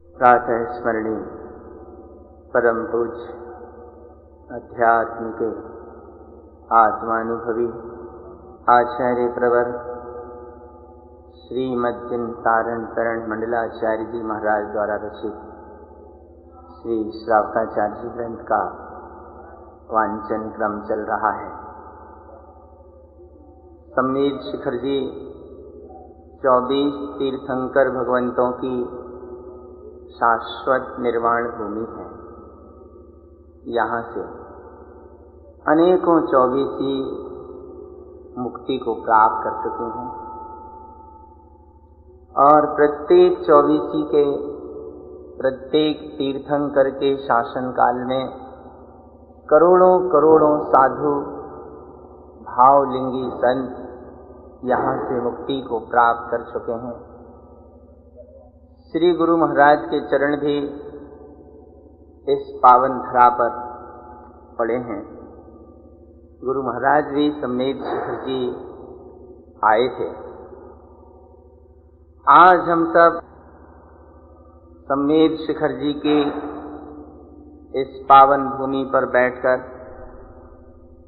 प्रातः स्मरणीय परम पूज्य अध्यात्म के आत्मानुभवी आचार्य प्रवर श्रीमज्जन तारण तरण मंडलाचार्य जी महाराज द्वारा रचित श्री श्रावकाचार्य जी ग्रंथ का वांचन क्रम चल रहा है। सम्मेद शिखर जी 24 तीर्थंकर भगवंतों की शाश्वत निर्वाण भूमि है। यहाँ से अनेकों 24 मुक्ति को प्राप्त कर चुके हैं और प्रत्येक 24 के प्रत्येक तीर्थंकर के शासन काल में करोड़ों करोड़ों साधु भावलिंगी संत यहाँ से मुक्ति को प्राप्त कर चुके हैं। श्री गुरु महाराज के चरण भी इस पावन धरा पर पड़े हैं। गुरु महाराज भी सम्मेद शिखर जी आए थे। आज हम सब सम्मेद शिखर जी की इस पावन भूमि पर बैठकर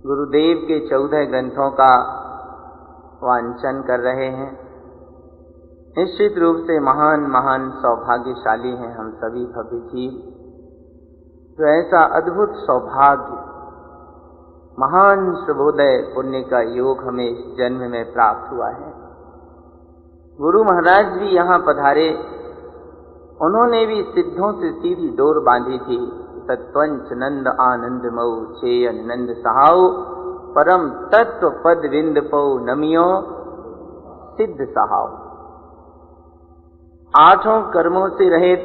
गुरुदेव के 14 ग्रंथों का वांचन कर रहे हैं। निश्चित रूप से महान महान सौभाग्यशाली हैं हम सभी भव्य जीव, जो ऐसा अद्भुत सौभाग्य महान शुभोदय पुण्य का योग हमें इस जन्म में प्राप्त हुआ है। गुरु महाराज भी यहाँ पधारे। उन्होंने भी सिद्धों से सीधी डोर बांधी थी। तत्वंच नंद आनंद मऊ चेयन नंद सहाओ परम तत्व पद विंद पौ नमियो सिद्ध सहाओ। 8 कर्मों से रहित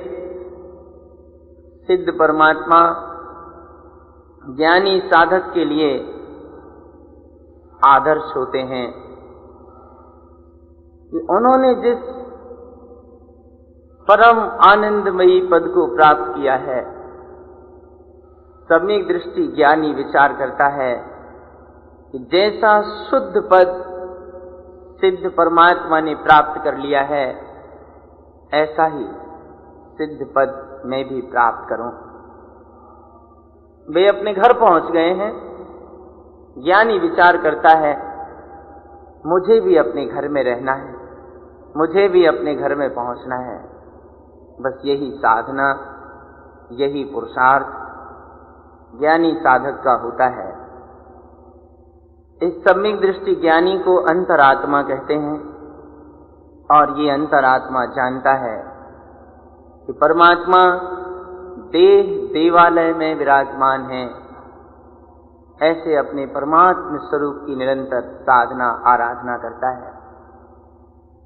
सिद्ध परमात्मा ज्ञानी साधक के लिए आदर्श होते हैं कि उन्होंने जिस परम आनंदमयी पद को प्राप्त किया है, सम्यक दृष्टि ज्ञानी विचार करता है कि जैसा शुद्ध पद सिद्ध परमात्मा ने प्राप्त कर लिया है, ऐसा ही सिद्ध पद मैं भी प्राप्त करूं। वे अपने घर पहुंच गए हैं। ज्ञानी विचार करता है, मुझे भी अपने घर में रहना है, मुझे भी अपने घर में पहुंचना है। बस यही साधना, यही पुरुषार्थ ज्ञानी साधक का होता है। इस सम्यक दृष्टि ज्ञानी को अंतरात्मा कहते हैं और ये अंतरात्मा जानता है कि परमात्मा देह देवालय में विराजमान है। ऐसे अपने परमात्म स्वरूप की निरंतर साधना आराधना करता है।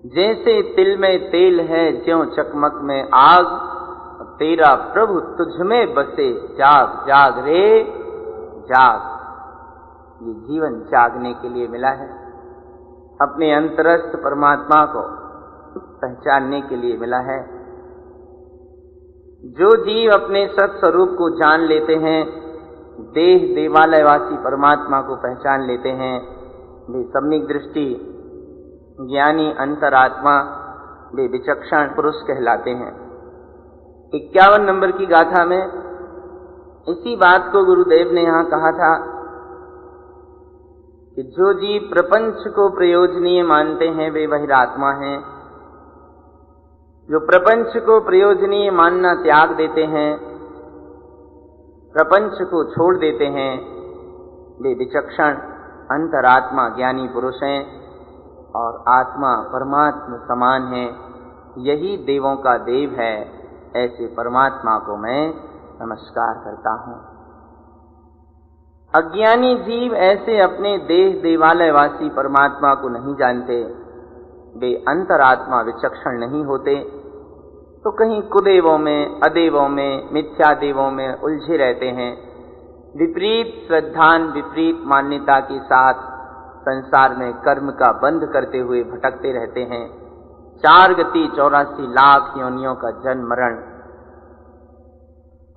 जैसे तिल में तेल है ज्यों चकमक में आग, तेरा प्रभु तुझ में बसे जाग जाग रे जाग। ये जीवन जागने के लिए मिला है, अपने अंतरस्थ परमात्मा को पहचानने के लिए मिला है। जो जीव अपने सत्स्वरूप को जान लेते हैं, देह देवालयवासी परमात्मा को पहचान लेते हैं, वे सम्यक दृष्टि ज्ञानी अंतरात्मा, वे विचक्षण पुरुष कहलाते हैं। 51 नंबर की गाथा में इसी बात को गुरुदेव ने यहाँ कहा था कि जो जीव प्रपंच को प्रयोजनीय मानते हैं वे बहिरात्मा हैं। जो प्रपंच को प्रयोजनीय मानना त्याग देते हैं, प्रपंच को छोड़ देते हैं, वे विचक्षण अंतरात्मा ज्ञानी पुरुष हैं और आत्मा परमात्मा समान है। यही देवों का देव है। ऐसे परमात्मा को मैं नमस्कार करता हूँ। अज्ञानी जीव ऐसे अपने देह देवालयवासी परमात्मा को नहीं जानते। वे अंतरात्मा विचक्षण नहीं होते तो कहीं कुदेवों में, अदेवों में, मिथ्या देवों में उलझे रहते हैं। विपरीत श्रद्धान, विपरीत मान्यता के साथ संसार में कर्म का बंध करते हुए भटकते रहते हैं। 4 गति 84 लाख योनियों का जन्म मरण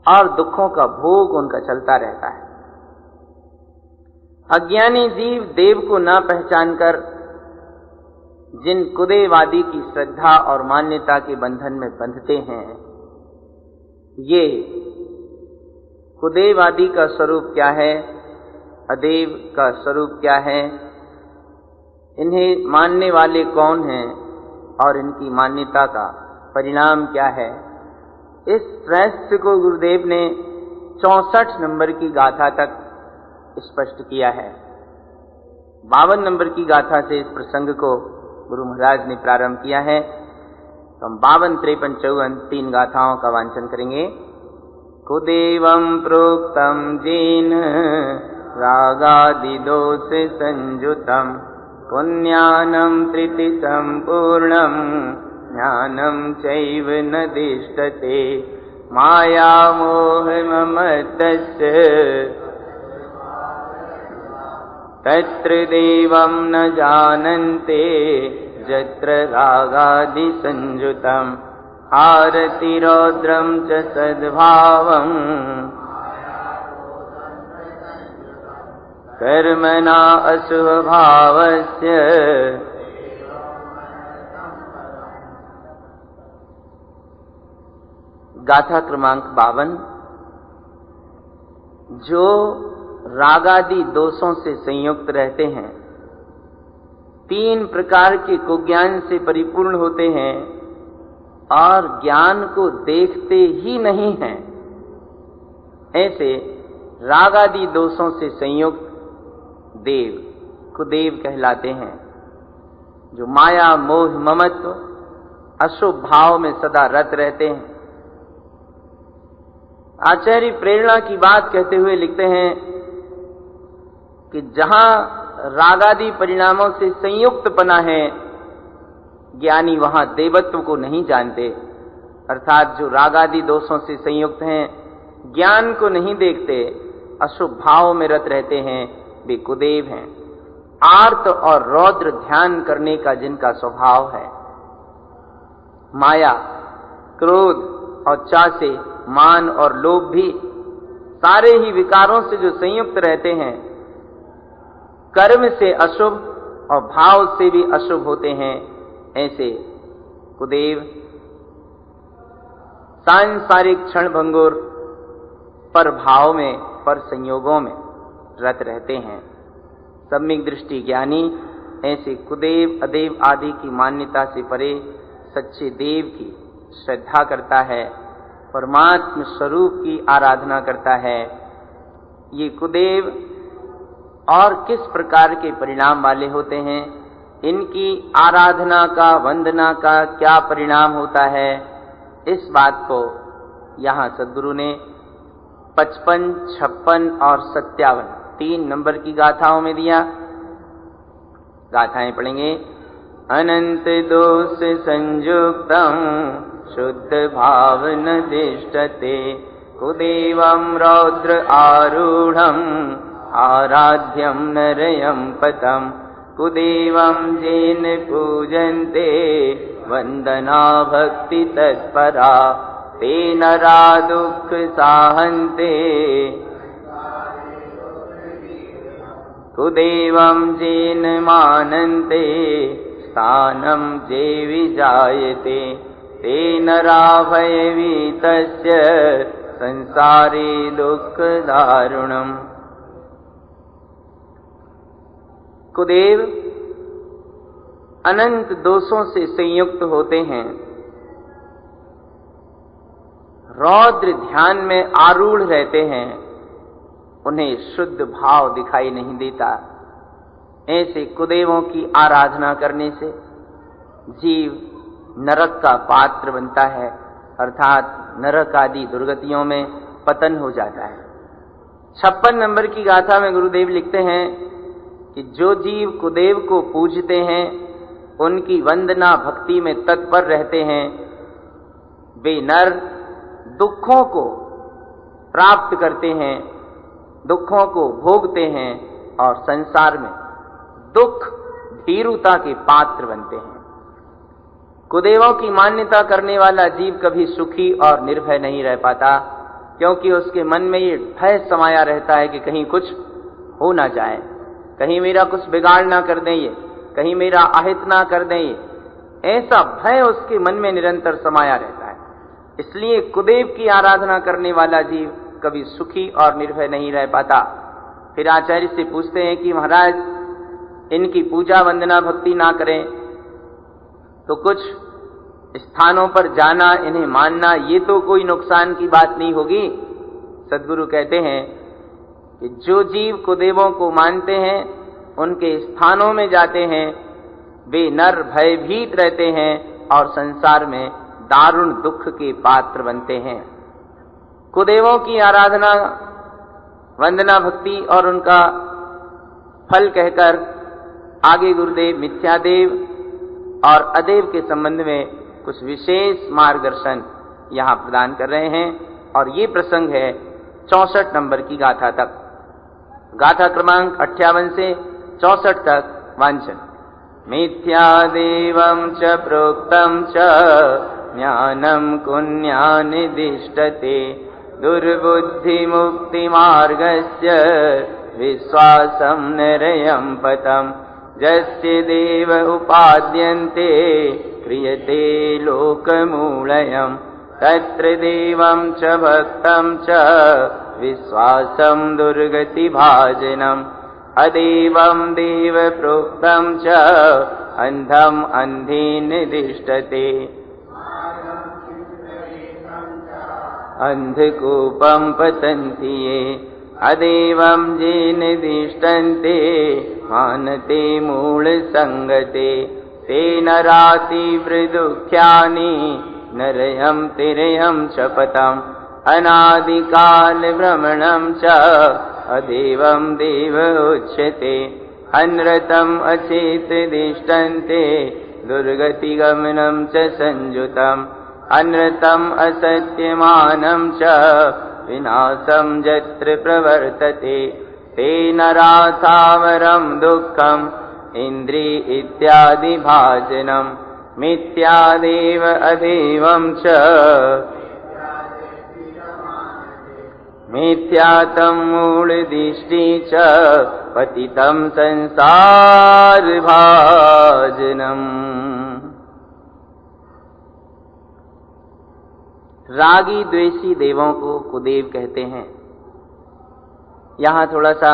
और दुखों का भोग उनका चलता रहता है। अज्ञानी जीव देव को न पहचान कर जिन कुदेवादी की श्रद्धा और मान्यता के बंधन में बंधते हैं, ये कुदेव आदि का स्वरूप क्या है, अदेव का स्वरूप क्या है, इन्हें मानने वाले कौन हैं और इनकी मान्यता का परिणाम क्या है, इस रहस्य को गुरुदेव ने 64 नंबर की गाथा तक स्पष्ट किया है। 52 नंबर की गाथा से इस प्रसंग को गुरु महाराज ने प्रारंभ किया है। तो हम 52, 53, 54 3 गाथाओं का वांचन करेंगे। कुदेवं प्रोक्तं जेन रागादि दोष संयुतं पुण्यानं त्रिति संपूर्णं ज्ञानं चैव न दिष्टते माया मोह ममतस्य तत्र देवं न जानन्ते यत्र रागादि संयुतं आरति रौद्रं च सद्भावम् कर्मणा अशुभभावस्य गाथा क्रमांक 52। जो रागादि दोषों से संयुक्त रहते हैं, 3 प्रकार के कुज्ञान से परिपूर्ण होते हैं और ज्ञान को देखते ही नहीं हैं, ऐसे रागादि दोषों से संयुक्त देव कुदेव कहलाते हैं। जो माया मोह ममत्व अशुभ भाव में सदा रत रहते हैं। आचार्य प्रेरणा की बात कहते हुए लिखते हैं कि जहां रागादि परिणामों से संयुक्त पना है, ज्ञानी वहां देवत्व को नहीं जानते। अर्थात जो रागादि दोषों से संयुक्त हैं, ज्ञान को नहीं देखते, अशुभ भाव में रत रहते हैं, वे कुदेव हैं। आर्त और रौद्र ध्यान करने का जिनका स्वभाव है, माया, क्रोध और चाह से, मान और लोभ भी सारे ही विकारों से जो संयुक्त रहते हैं, कर्म से अशुभ और भाव से भी अशुभ होते हैं, ऐसे कुदेव सांसारिक क्षण भंगुर पर भाव में, पर संयोगों में रत रहते हैं। सम्यक दृष्टि ज्ञानी ऐसे कुदेव अदेव आदि की मान्यता से परे सच्चे देव की श्रद्धा करता है, परमात्म स्वरूप की आराधना करता है। ये कुदेव और किस प्रकार के परिणाम वाले होते हैं, इनकी आराधना का, वंदना का क्या परिणाम होता है, इस बात को यहाँ सद्गुरु ने 55, 56 और 57 3 नंबर की गाथाओं में दिया। गाथाएं पढ़ेंगे। अनंत दोष संयुक्तं शुद्ध भाव न दिष्टते कुदेवं रौद्र आरूढ़ं आराध्यं नरयं पदं कुदेवं जेन पूजन्ते वंदना भक्ति तत्परा ते नरा दुख साहन्ते कुदेवं जेन मानन्ते स्थानं जे विजायते ते नरा भयभीतस्य संसारे दुख दारुणम्। कुदेव अनंत दोषों से संयुक्त होते हैं, रौद्र ध्यान में आरूढ़ रहते हैं, उन्हें शुद्ध भाव दिखाई नहीं देता। ऐसे कुदेवों की आराधना करने से जीव नरक का पात्र बनता है, अर्थात नरक आदि दुर्गतियों में पतन हो जाता है। 56 नंबर की गाथा में गुरुदेव लिखते हैं कि जो जीव कुदेव को पूजते हैं, उनकी वंदना भक्ति में तत्पर रहते हैं, वे नर दुखों को प्राप्त करते हैं, दुखों को भोगते हैं और संसार में दुख भीरुता के पात्र बनते हैं। कुदेवों की मान्यता करने वाला जीव कभी सुखी और निर्भय नहीं रह पाता, क्योंकि उसके मन में ये भय समाया रहता है कि कहीं कुछ हो ना जाए, कहीं मेरा कुछ बिगाड़ ना कर दें ये, कहीं मेरा अहित ना कर दें ये। ऐसा भय उसके मन में निरंतर समाया रहता है। इसलिए कुदेव की आराधना करने वाला जीव कभी सुखी और निर्भय नहीं रह पाता। फिर आचार्य से पूछते हैं कि महाराज इनकी पूजा वंदना भक्ति ना करें तो कुछ स्थानों पर जाना, इन्हें मानना, ये तो कोई नुकसान की बात नहीं होगी। सद्गुरु कहते हैं कि जो जीव कुदेवों को मानते हैं, उनके स्थानों में जाते हैं, वे नर भयभीत रहते हैं और संसार में दारुण दुख के पात्र बनते हैं। कुदेवों की आराधना, वंदना, भक्ति और उनका फल कहकर आगे गुरुदेव मिथ्यादेव और अदेव के संबंध में कुछ विशेष मार्गदर्शन यहाँ प्रदान कर रहे हैं। और ये प्रसंग है 64 नंबर की गाथा तक। गाथा क्रमांक 58 से 64 तक वांचन। मिथ्यादेवं च प्रोक्तं च ज्ञानं कुन्यानिदिष्टते दुर्बुद्धिमुक्तिमार्गस्य विश्वासं नरयं पतम् यस्य देव उपाद्यन्ते क्रियते लोकमूलयम् तत्र देवं च भक्तं च विश्वासं दुर्गतिभाजनम् अदेवं देव प्रोक्तं च अन्धम् अन्धेन दिष्टते अंधकूपं पतन्ति ये अदेवं येन दिष्टन्ते मानते मूलसंगते ते नरातिवृदुःख्यानि नरयं तिरयं च पतम् अनादिकालभ्रमणं च अदेवं देव उच्यते अनृतम् अचेतदिष्टन्ते दुर्गतिगमनं च संयुतम् अनृतम् असत्यमानं च विनाशं यत्र प्रवर्तते ते नराथावरं दुःखम् इन्द्रि इत्यादि भाजनम् मिथ्यादेव अदेवं च मिथ्यातं मूलदिष्टि च पतितं संसार भाजनम्। रागी द्वेषी देवों को कुदेव कहते हैं। यहाँ थोड़ा सा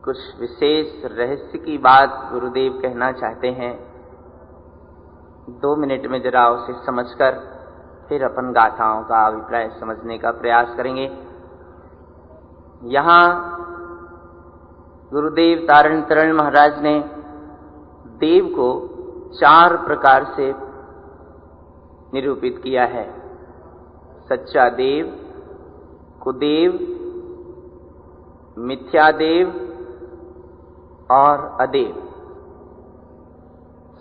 कुछ विशेष रहस्य की बात गुरुदेव कहना चाहते हैं। 2 मिनट में जरा उसे समझकर फिर अपन गाथाओं का अभिप्राय समझने का प्रयास करेंगे। यहाँ गुरुदेव तारण तरण महाराज ने देव को 4 प्रकार से निरूपित किया है। सच्चा देव, कुदेव, मिथ्यादेव और अदेव।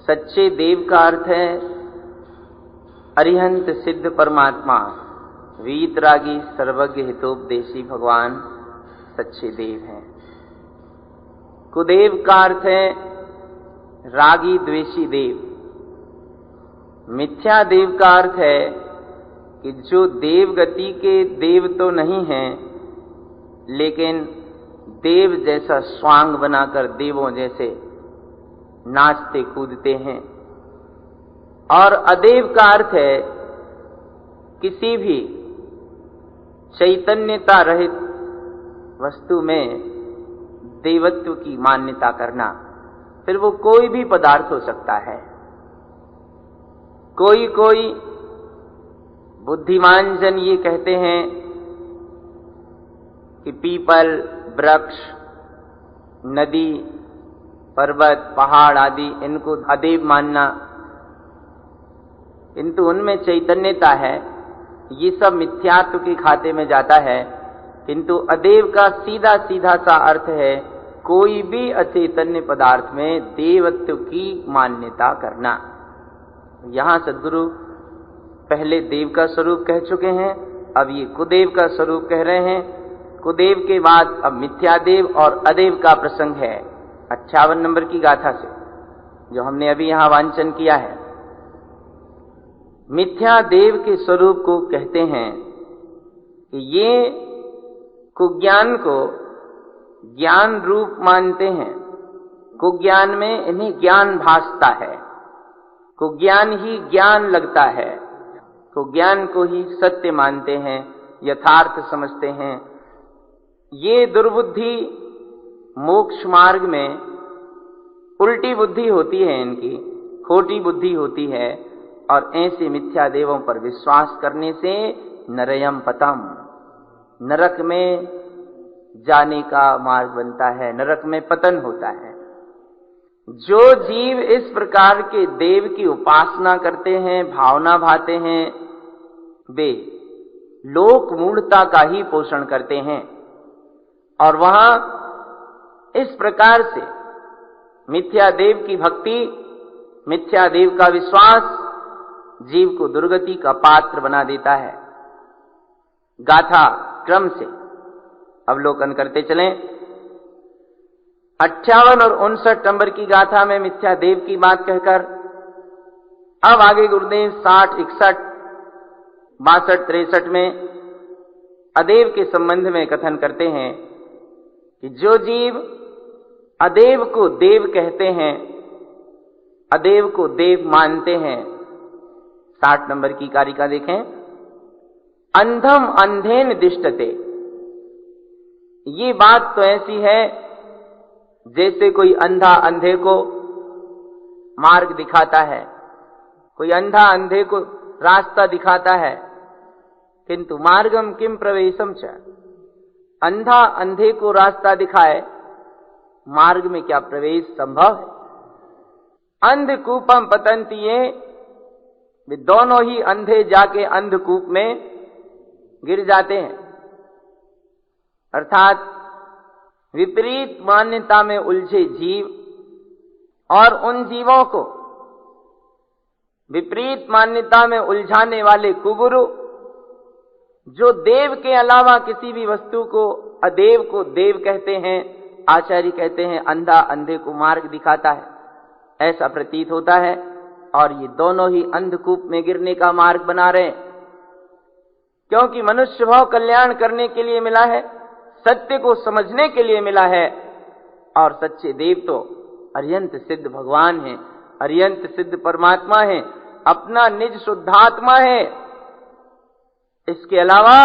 सच्चे देव का अर्थ है अरिहंत सिद्ध परमात्मा, वीतरागी सर्वज्ञ हितोपदेशी भगवान सच्चे देव हैं। कुदेव का अर्थ है रागी द्वेषी देव। मिथ्या देव का अर्थ है कि जो देव गति के देव तो नहीं हैं, लेकिन देव जैसा स्वांग बनाकर देवों जैसे नाचते कूदते हैं। और अदेव का अर्थ है किसी भी चैतन्यता रहित वस्तु में देवत्व की मान्यता करना। फिर वो कोई भी पदार्थ हो सकता है। कोई बुद्धिमान जन ये कहते हैं कि पीपल, वृक्ष, नदी, पर्वत, पहाड़ आदि इनको अदेव मानना, किंतु उनमें चैतन्यता है, ये सब मिथ्यात्व के खाते में जाता है। किंतु अदेव का सीधा सीधा सा अर्थ है कोई भी अचैतन्य पदार्थ में देवत्व की मान्यता करना। यहाँ सद्गुरु पहले देव का स्वरूप कह चुके हैं, अब ये कुदेव का स्वरूप कह रहे हैं। कुदेव के बाद अब मिथ्यादेव और अदेव का प्रसंग है 58 नंबर की गाथा से, जो हमने अभी यहाँ वांचन किया है। मिथ्यादेव के स्वरूप को कहते हैं कि ये कुज्ञान को ज्ञान रूप मानते हैं। कुज्ञान में इन्हें ज्ञान भासता है, कुज्ञान ही ज्ञान लगता है। तो ज्ञान को ही सत्य मानते हैं, यथार्थ समझते हैं। ये दुर्बुद्धि मोक्ष मार्ग में उल्टी बुद्धि होती है, इनकी खोटी बुद्धि होती है, और ऐसे मिथ्या देवों पर विश्वास करने से नरयम पतम, नरक में जाने का मार्ग बनता है, नरक में पतन होता है। जो जीव इस प्रकार के देव की उपासना करते हैं, भावना भाते हैं, वे लोक मूढ़ता का ही पोषण करते हैं, और वहां इस प्रकार से मिथ्या देव की भक्ति, मिथ्या देव का विश्वास जीव को दुर्गति का पात्र बना देता है। गाथा क्रम से अवलोकन करते चलें। 58 और 59 नंबर की गाथा में मिथ्या देव की बात कहकर अब आगे गुरुदेव 60, 61, 62, 63 में अदेव के संबंध में कथन करते हैं कि जो जीव अदेव को देव कहते हैं, अदेव को देव मानते हैं। 60 नंबर की कारिका देखें। अंधम अंधेन दिष्टते, ये बात तो ऐसी है जैसे कोई अंधा अंधे को मार्ग दिखाता है, कोई अंधा अंधे को रास्ता दिखाता है, किंतु मार्गम किम प्रवेशम च, अंधा अंधे को रास्ता दिखाए, मार्ग में क्या प्रवेश संभव है? अंधकूपम पतंती, ये वे दोनों ही अंधे जाके अंधकूप में गिर जाते हैं। अर्थात विपरीत मान्यता में उलझे जीव और उन जीवों को विपरीत मान्यता में उलझाने वाले कुगुरु, जो देव के अलावा किसी भी वस्तु को अदेव को देव कहते हैं, आचार्य कहते हैं अंधा अंधे को मार्ग दिखाता है, ऐसा प्रतीत होता है। और ये दोनों ही अंधकूप में गिरने का मार्ग बना रहे हैं, क्योंकि मनुष्य भाव कल्याण करने के लिए मिला है, सत्य को समझने के लिए मिला है, और सच्चे देव तो अर्यंत सिद्ध भगवान हैं, अर्यंत सिद्ध परमात्मा हैं, अपना निज शुद्धात्मा है। इसके अलावा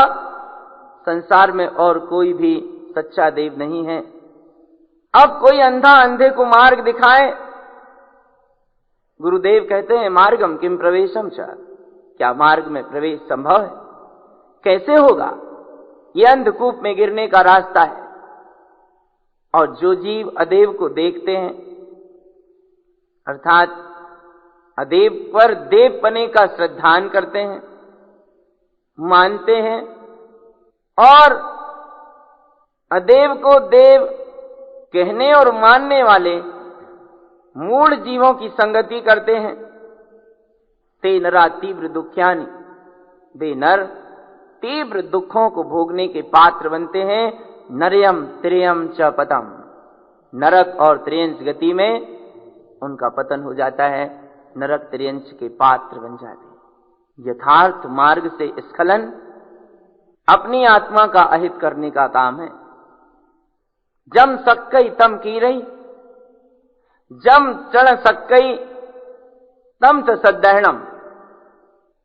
संसार में और कोई भी सच्चा देव नहीं है। अब कोई अंधा अंधे को मार्ग दिखाए, गुरुदेव कहते हैं मार्गम किम प्रवेशम च, क्या मार्ग में प्रवेश संभव है? कैसे होगा? यह अंधकूप में गिरने का रास्ता है। और जो जीव अदेव को देखते हैं, अर्थात अदेव पर देवपने का श्रद्धान करते हैं, मानते हैं, और अदेव को देव कहने और मानने वाले मूढ़ जीवों की संगति करते हैं, ते नरा तीव्र दुख्यानि, वे नर तीव्र दुखों को भोगने के पात्र बनते हैं। नरयम त्रियम च पतम, नरक और त्रियंश गति में उनका पतन हो जाता है, नरक त्रियंश के पात्र बन जाते हैं। यथार्थ मार्ग से स्खलन अपनी आत्मा का अहित करने का काम है। जम सक्कई तम की रही, जम चढ़ सक्कई तम च सद्दहणम,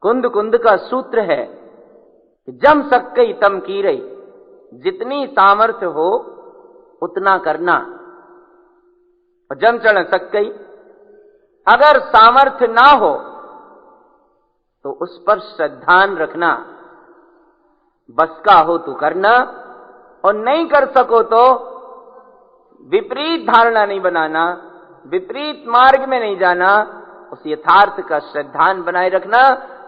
कुंद कुंद का सूत्र है, जम सक्कई तम की रही, जितनी सामर्थ्य हो उतना करना। और जम चढ़ सक्कई, अगर सामर्थ्य ना हो तो उस पर श्रद्धान रखना, बस का हो तो करना, और नहीं कर सको तो विपरीत धारणा नहीं बनाना, विपरीत मार्ग में नहीं जाना, उस यथार्थ का श्रद्धान बनाए रखना,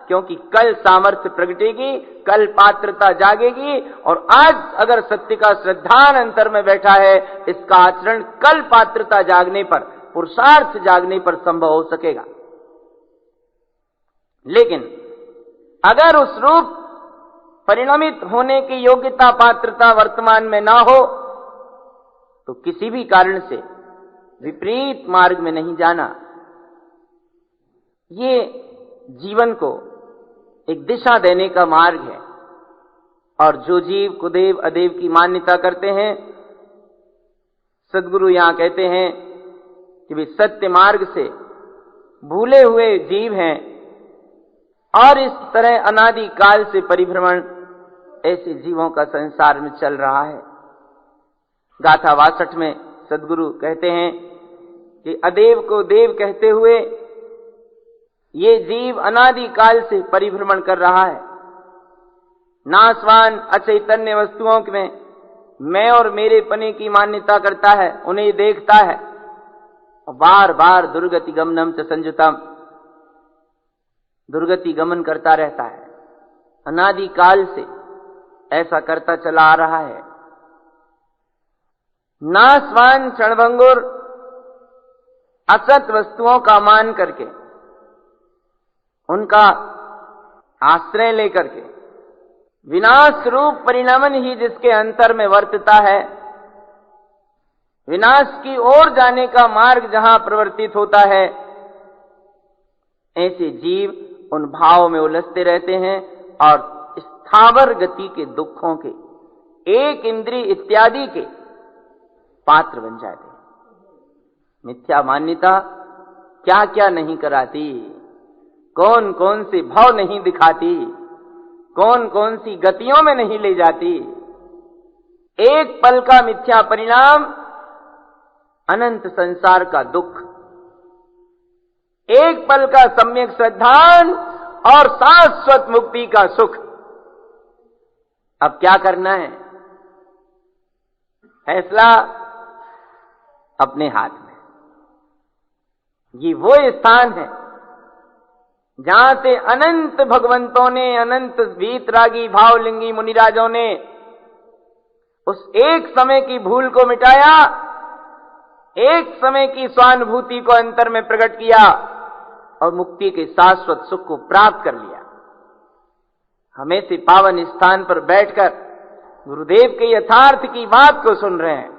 क्योंकि कल सामर्थ्य प्रगटेगी, कल पात्रता जागेगी, और आज अगर सत्य का श्रद्धान अंतर में बैठा है, इसका आचरण कल पात्रता जागने पर, पुरुषार्थ जागने पर संभव हो सकेगा। लेकिन अगर उस रूप परिणमित होने की योग्यता पात्रता वर्तमान में ना हो, तो किसी भी कारण से विपरीत मार्ग में नहीं जाना। ये जीवन को एक दिशा देने का मार्ग है। और जो जीव कुदेव अदेव की मान्यता करते हैं, सद्गुरु यहां कहते हैं कि वे सत्य मार्ग से भूले हुए जीव हैं, और इस तरह अनादि काल से परिभ्रमण ऐसे जीवों का संसार में चल रहा है। गाथा 62 में सद्गुरु कहते हैं कि अदेव को देव कहते हुए ये जीव अनादि काल से परिभ्रमण कर रहा है। नाशवान अचैतन्य वस्तुओं में मैं और मेरे पने की मान्यता करता है, उन्हें देखता है और बार बार दुर्गति गमनम च संयुतम, दुर्गति गमन करता रहता है। अनादि काल से ऐसा करता चला आ रहा है। नाशवान क्षणभंगुर असत वस्तुओं का मान करके, उनका आश्रय लेकर के, विनाश रूप परिणमन ही जिसके अंतर में वर्तता है, विनाश की ओर जाने का मार्ग जहां प्रवर्तित होता है, ऐसे जीव उन भावों में उलझते रहते हैं और स्थावर गति के दुखों के, एक इंद्रिय इत्यादि के पात्र बन जाते हैं। मिथ्या मान्यता क्या क्या नहीं कराती, कौन कौन से भाव नहीं दिखाती, कौन कौन सी गतियों में नहीं ले जाती। एक पल का मिथ्या परिणाम अनंत संसार का दुख, एक पल का सम्यक श्रद्धान और शाश्वत मुक्ति का सुख। अब क्या करना है? फैसला अपने हाथ में। ये वो स्थान है जहां से अनंत भगवंतों ने, अनंत वीतरागी भावलिंगी मुनिराजों ने उस एक समय की भूल को मिटाया, एक समय की स्वानुभूति को अंतर में प्रकट किया और मुक्ति के शाश्वत सुख को प्राप्त कर लिया। हमें से पावन स्थान पर बैठकर गुरुदेव के यथार्थ की बात को सुन रहे हैं।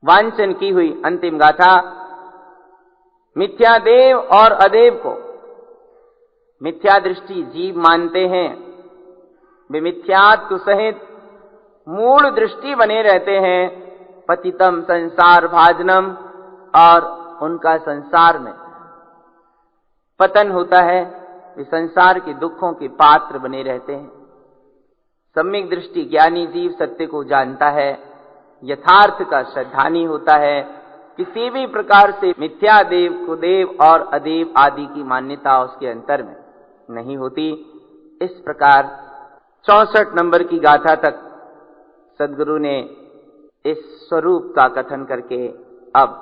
वांछन की हुई अंतिम गाथा मिथ्या देव और अदेव को मिथ्या दृष्टि जीव मानते हैं। वे मिथ्यात्व सहित मूल दृष्टि बने रहते हैं। पतितम संसार भाजनम, और उनका संसार में पतन होता है। वे संसार के दुखों के पात्र बने रहते हैं। सम्यक दृष्टि ज्ञानी जीव सत्य को जानता है, यथार्थ का श्रद्धानी होता है। किसी भी प्रकार से मिथ्या देव को देव और अदेव आदि की मान्यता उसके अंतर में नहीं होती। इस प्रकार 64 नंबर की गाथा तक सद्गुरु ने इस स्वरूप का कथन करके अब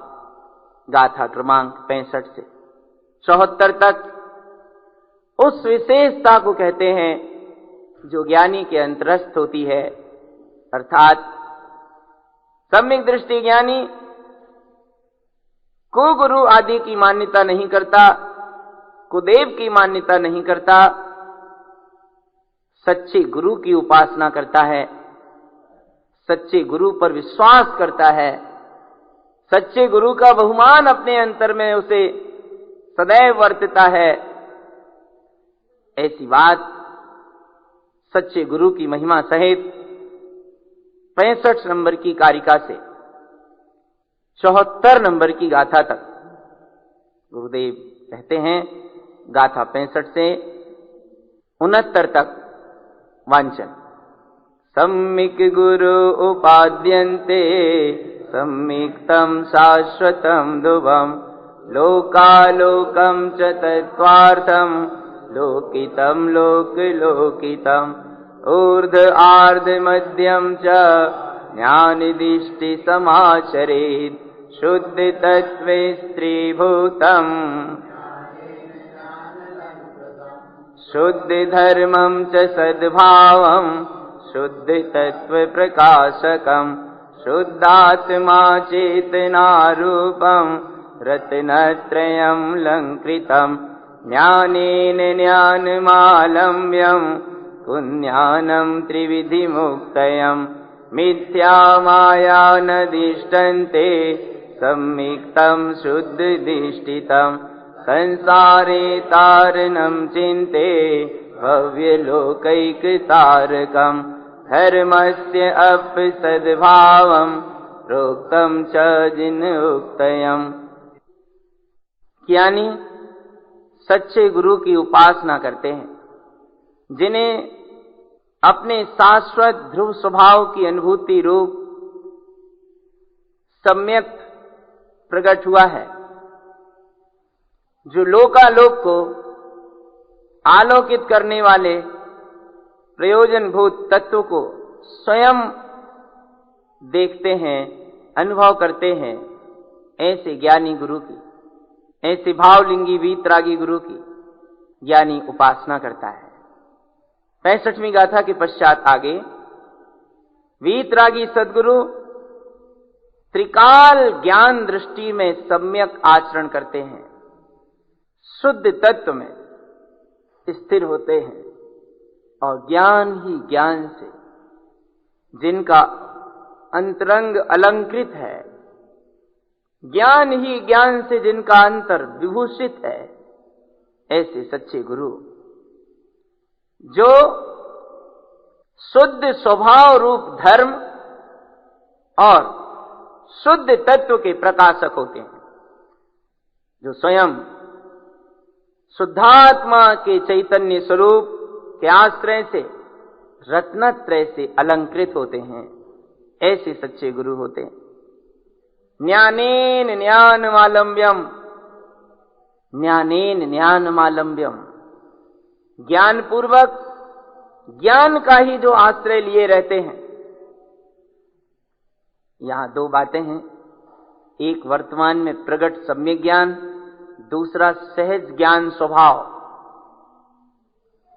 गाथा क्रमांक 65 से 74 तक उस विशेषता को कहते हैं जो ज्ञानी के अंतरस्थ होती है। अर्थात सम्यक दृष्टि ज्ञानी कुगुरु आदि की मान्यता नहीं करता, कुदेव की मान्यता नहीं करता, सच्चे गुरु की उपासना करता है, सच्चे गुरु पर विश्वास करता है, सच्चे गुरु का बहुमान अपने अंतर में उसे सदैव वर्तता है। ऐसी बात सच्चे गुरु की महिमा सहित 65 नंबर की कारिका से 74 नंबर की गाथा तक गुरुदेव कहते हैं। गाथा 65 से 69 तक वांचन। सम्यक गुरु उपाद्यन्ते सम्यक्तं शाश्वतं ध्रुवं लोकालोकं च तत्त्वार्थं लोकितं लोकलोकितं ऊर्ध आर्ध मध्यं च ज्ञानदिष्टि समाचरेत् शुद्ध तत्त्वे स्त्रीभूतम् शुद्ध धर्मं च सद्भावं शुद्ध तत्त्व प्रकाशकं शुद्धात्मा चेतनारूपं रत्नत्रयं लङ्कृतं ज्ञानेन ज्ञानमालम्ब्यं पुण्यानं त्रिविधिमुक्तयं मिथ्या माया न दिष्टन्ते सम्यक्तं शुद्धदिष्टितं संसारे तारणं चिन्ते भव्यलोकैकतारकं धर्मस्य अपसद्भावं प्रोक्तं च जिन उक्तयम्। यानी सच्चे गुरु की उपासना करते हैं, जिन्हें अपने शाश्वत ध्रुव स्वभाव की अनुभूति रूप सम्यक प्रकट हुआ है, जो लोकालोक को आलोकित करने वाले प्रयोजनभूत तत्व को स्वयं देखते हैं, अनुभव करते हैं। ऐसे ज्ञानी गुरु की, ऐसे भावलिंगी वीतरागी गुरु की ज्ञानी उपासना करता है। 65वीं गाथा के पश्चात आगे वीतरागी सद्गुरु त्रिकाल ज्ञान दृष्टि में सम्यक आचरण करते हैं, शुद्ध तत्व में स्थिर होते हैं और ज्ञान ही ज्ञान से जिनका अंतरंग अलंकृत है, ज्ञान ही ज्ञान से जिनका अंतर विभूषित है, ऐसे सच्चे गुरु जो शुद्ध स्वभाव रूप धर्म और शुद्ध तत्व के प्रकाशक होते हैं, जो स्वयं शुद्धात्मा के चैतन्य स्वरूप के आश्रय से रत्नत्रय से अलंकृत होते हैं, ऐसे सच्चे गुरु होते हैं। ज्ञानेन ज्ञानमालम्ब्यम, ज्ञानेन ज्ञानमालम्ब्यम, ज्ञान पूर्वक ज्ञान का ही जो आश्रय लिए रहते हैं। यहां दो बातें हैं, एक वर्तमान में प्रकट सम्यक ज्ञान, दूसरा सहज ज्ञान स्वभाव,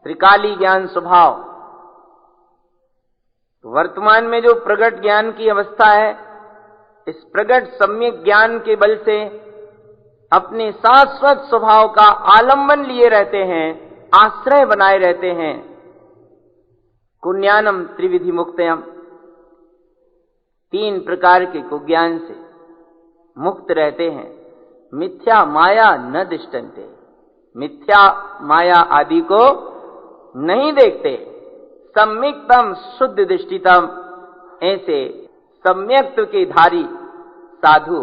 त्रिकाली ज्ञान स्वभाव। वर्तमान में जो प्रकट ज्ञान की अवस्था है, इस प्रकट सम्यक ज्ञान के बल से अपने शाश्वत स्वभाव का आलंबन लिए रहते हैं, आश्रय बनाए रहते हैं। कुज्ञानम त्रिविधि मुक्तयम, 3 प्रकार के कुज्ञान से मुक्त रहते हैं। मिथ्या माया न दिष्टन्ते, मिथ्या माया आदि को नहीं देखते। सम्यक्तम शुद्ध दृष्टितम, ऐसे सम्यक्त्व के धारी साधु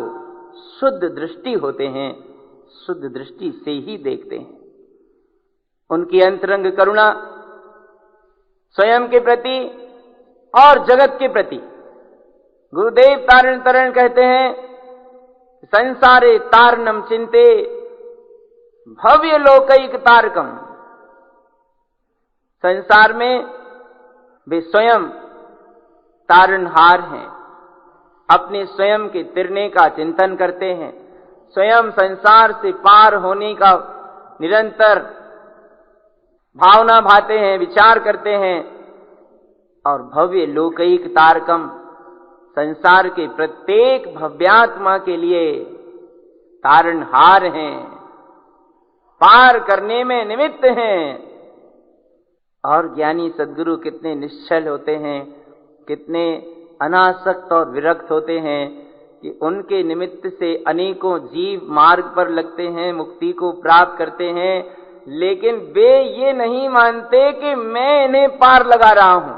शुद्ध दृष्टि होते हैं, शुद्ध दृष्टि से ही देखते हैं। उनकी अंतरंग करुणा स्वयं के प्रति और जगत के प्रति। गुरुदेव तारण तरण कहते हैं, संसारे तारणम चिंते भव्य लोकैक तारकम। संसार में वे स्वयं तारणहार हैं, अपने स्वयं के तिरने का चिंतन करते हैं, स्वयं संसार से पार होने का निरंतर भावना भाते हैं, विचार करते हैं। और भव्य लोकैक तारकम, संसार के प्रत्येक भव्यात्मा के लिए तारणहार हैं, पार करने में निमित्त हैं। और ज्ञानी सद्गुरु कितने निश्चल होते हैं, कितने अनासक्त और विरक्त होते हैं कि उनके निमित्त से अनेकों जीव मार्ग पर लगते हैं, मुक्ति को प्राप्त करते हैं, लेकिन वे ये नहीं मानते कि मैं इन्हें पार लगा रहा हूं।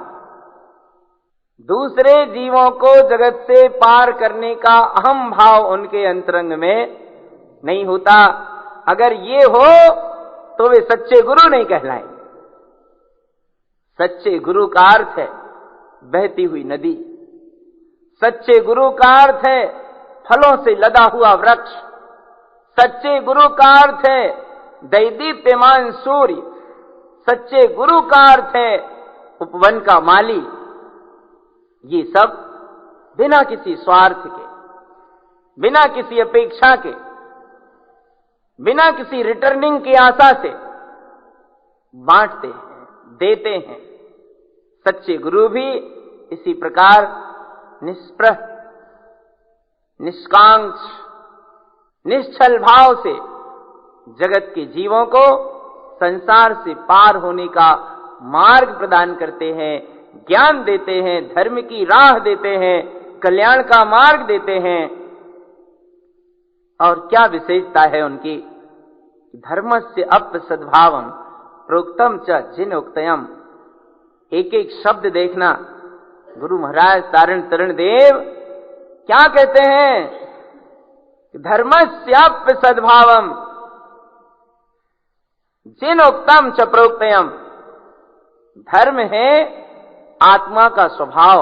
दूसरे जीवों को जगत से पार करने का अहम भाव उनके अंतरंग में नहीं होता। अगर ये हो तो वे सच्चे गुरु नहीं कहलाए। सच्चे गुरु का अर्थ है बहती हुई नदी, सच्चे गुरु का अर्थ है फलों से लदा हुआ वृक्ष, सच्चे गुरु का अर्थ है दैदीप्यमान सूर्य, सच्चे गुरु का अर्थ है उपवन का माली। ये सब बिना किसी स्वार्थ के, बिना किसी अपेक्षा के, बिना किसी रिटर्निंग की आशा से बांटते हैं, देते हैं। सच्चे गुरु भी इसी प्रकार निष्प्रह, निष्कांक्ष, निश्चल भाव से जगत के जीवों को संसार से पार होने का मार्ग प्रदान करते हैं, ज्ञान देते हैं, धर्म की राह देते हैं, कल्याण का मार्ग देते हैं। और क्या विशेषता है उनकी? धर्मस्य अपसद्भावम प्रोक्तम च जिन उक्तयम। एक एक शब्द देखना, गुरु महाराज तारण तरण देव क्या कहते हैं? धर्मस्य अपसद्भावम, जिन उक्तम च प्रोक्तयम, धर्म है आत्मा का स्वभाव,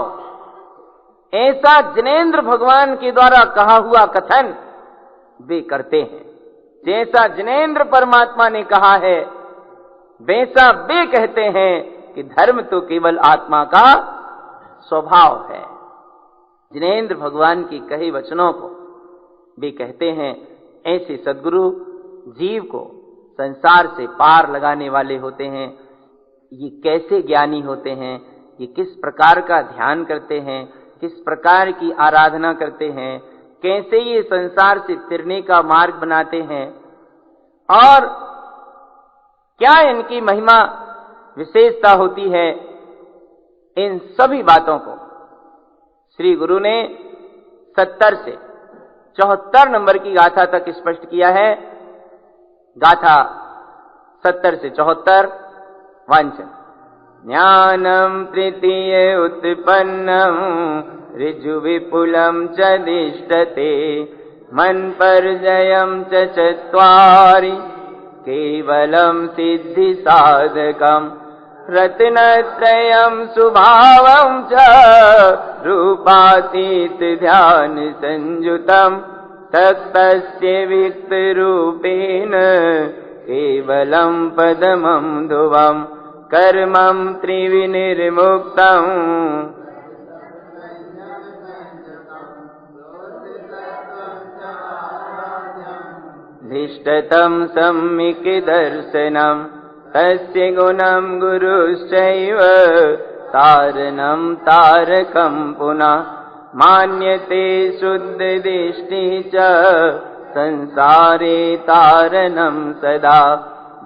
ऐसा जिनेंद्र भगवान के द्वारा कहा हुआ कथन वे करते हैं। जैसा जिनेंद्र परमात्मा ने कहा है वैसा वे कहते हैं कि धर्म तो केवल आत्मा का स्वभाव है। जिनेंद्र भगवान की कहे वचनों को वे कहते हैं। ऐसे सद्गुरु जीव को संसार से पार लगाने वाले होते हैं। ये कैसे ज्ञानी होते हैं, ये किस प्रकार का ध्यान करते हैं, किस प्रकार की आराधना करते हैं, कैसे ये संसार से फिरने का मार्ग बनाते हैं और क्या इनकी महिमा विशेषता होती है, इन सभी बातों को श्री गुरु ने 70 से 74 नंबर की गाथा तक स्पष्ट किया है। गाथा 70 से 74 वांचन। ज्ञानम तृतीय उत्पन्नम ऋजु विपुलम च दिष्टते मन परजयम च चत्वारि केवलम सिद्धि साधकम रत्नत्रयम सुभावम च रूपातीत ध्यान संयुतम तस्य विक्त रूपेण केवलम पदमं ध्रुवम कर्मं त्रिविनिर्मुक्तम् धिष्ठतं सम्यक् दर्शनं तस्य गुणं गुरुश्चैव तारणं तारकं पुनः मान्यते शुद्धदृष्टिः च संसारे तारणं सदा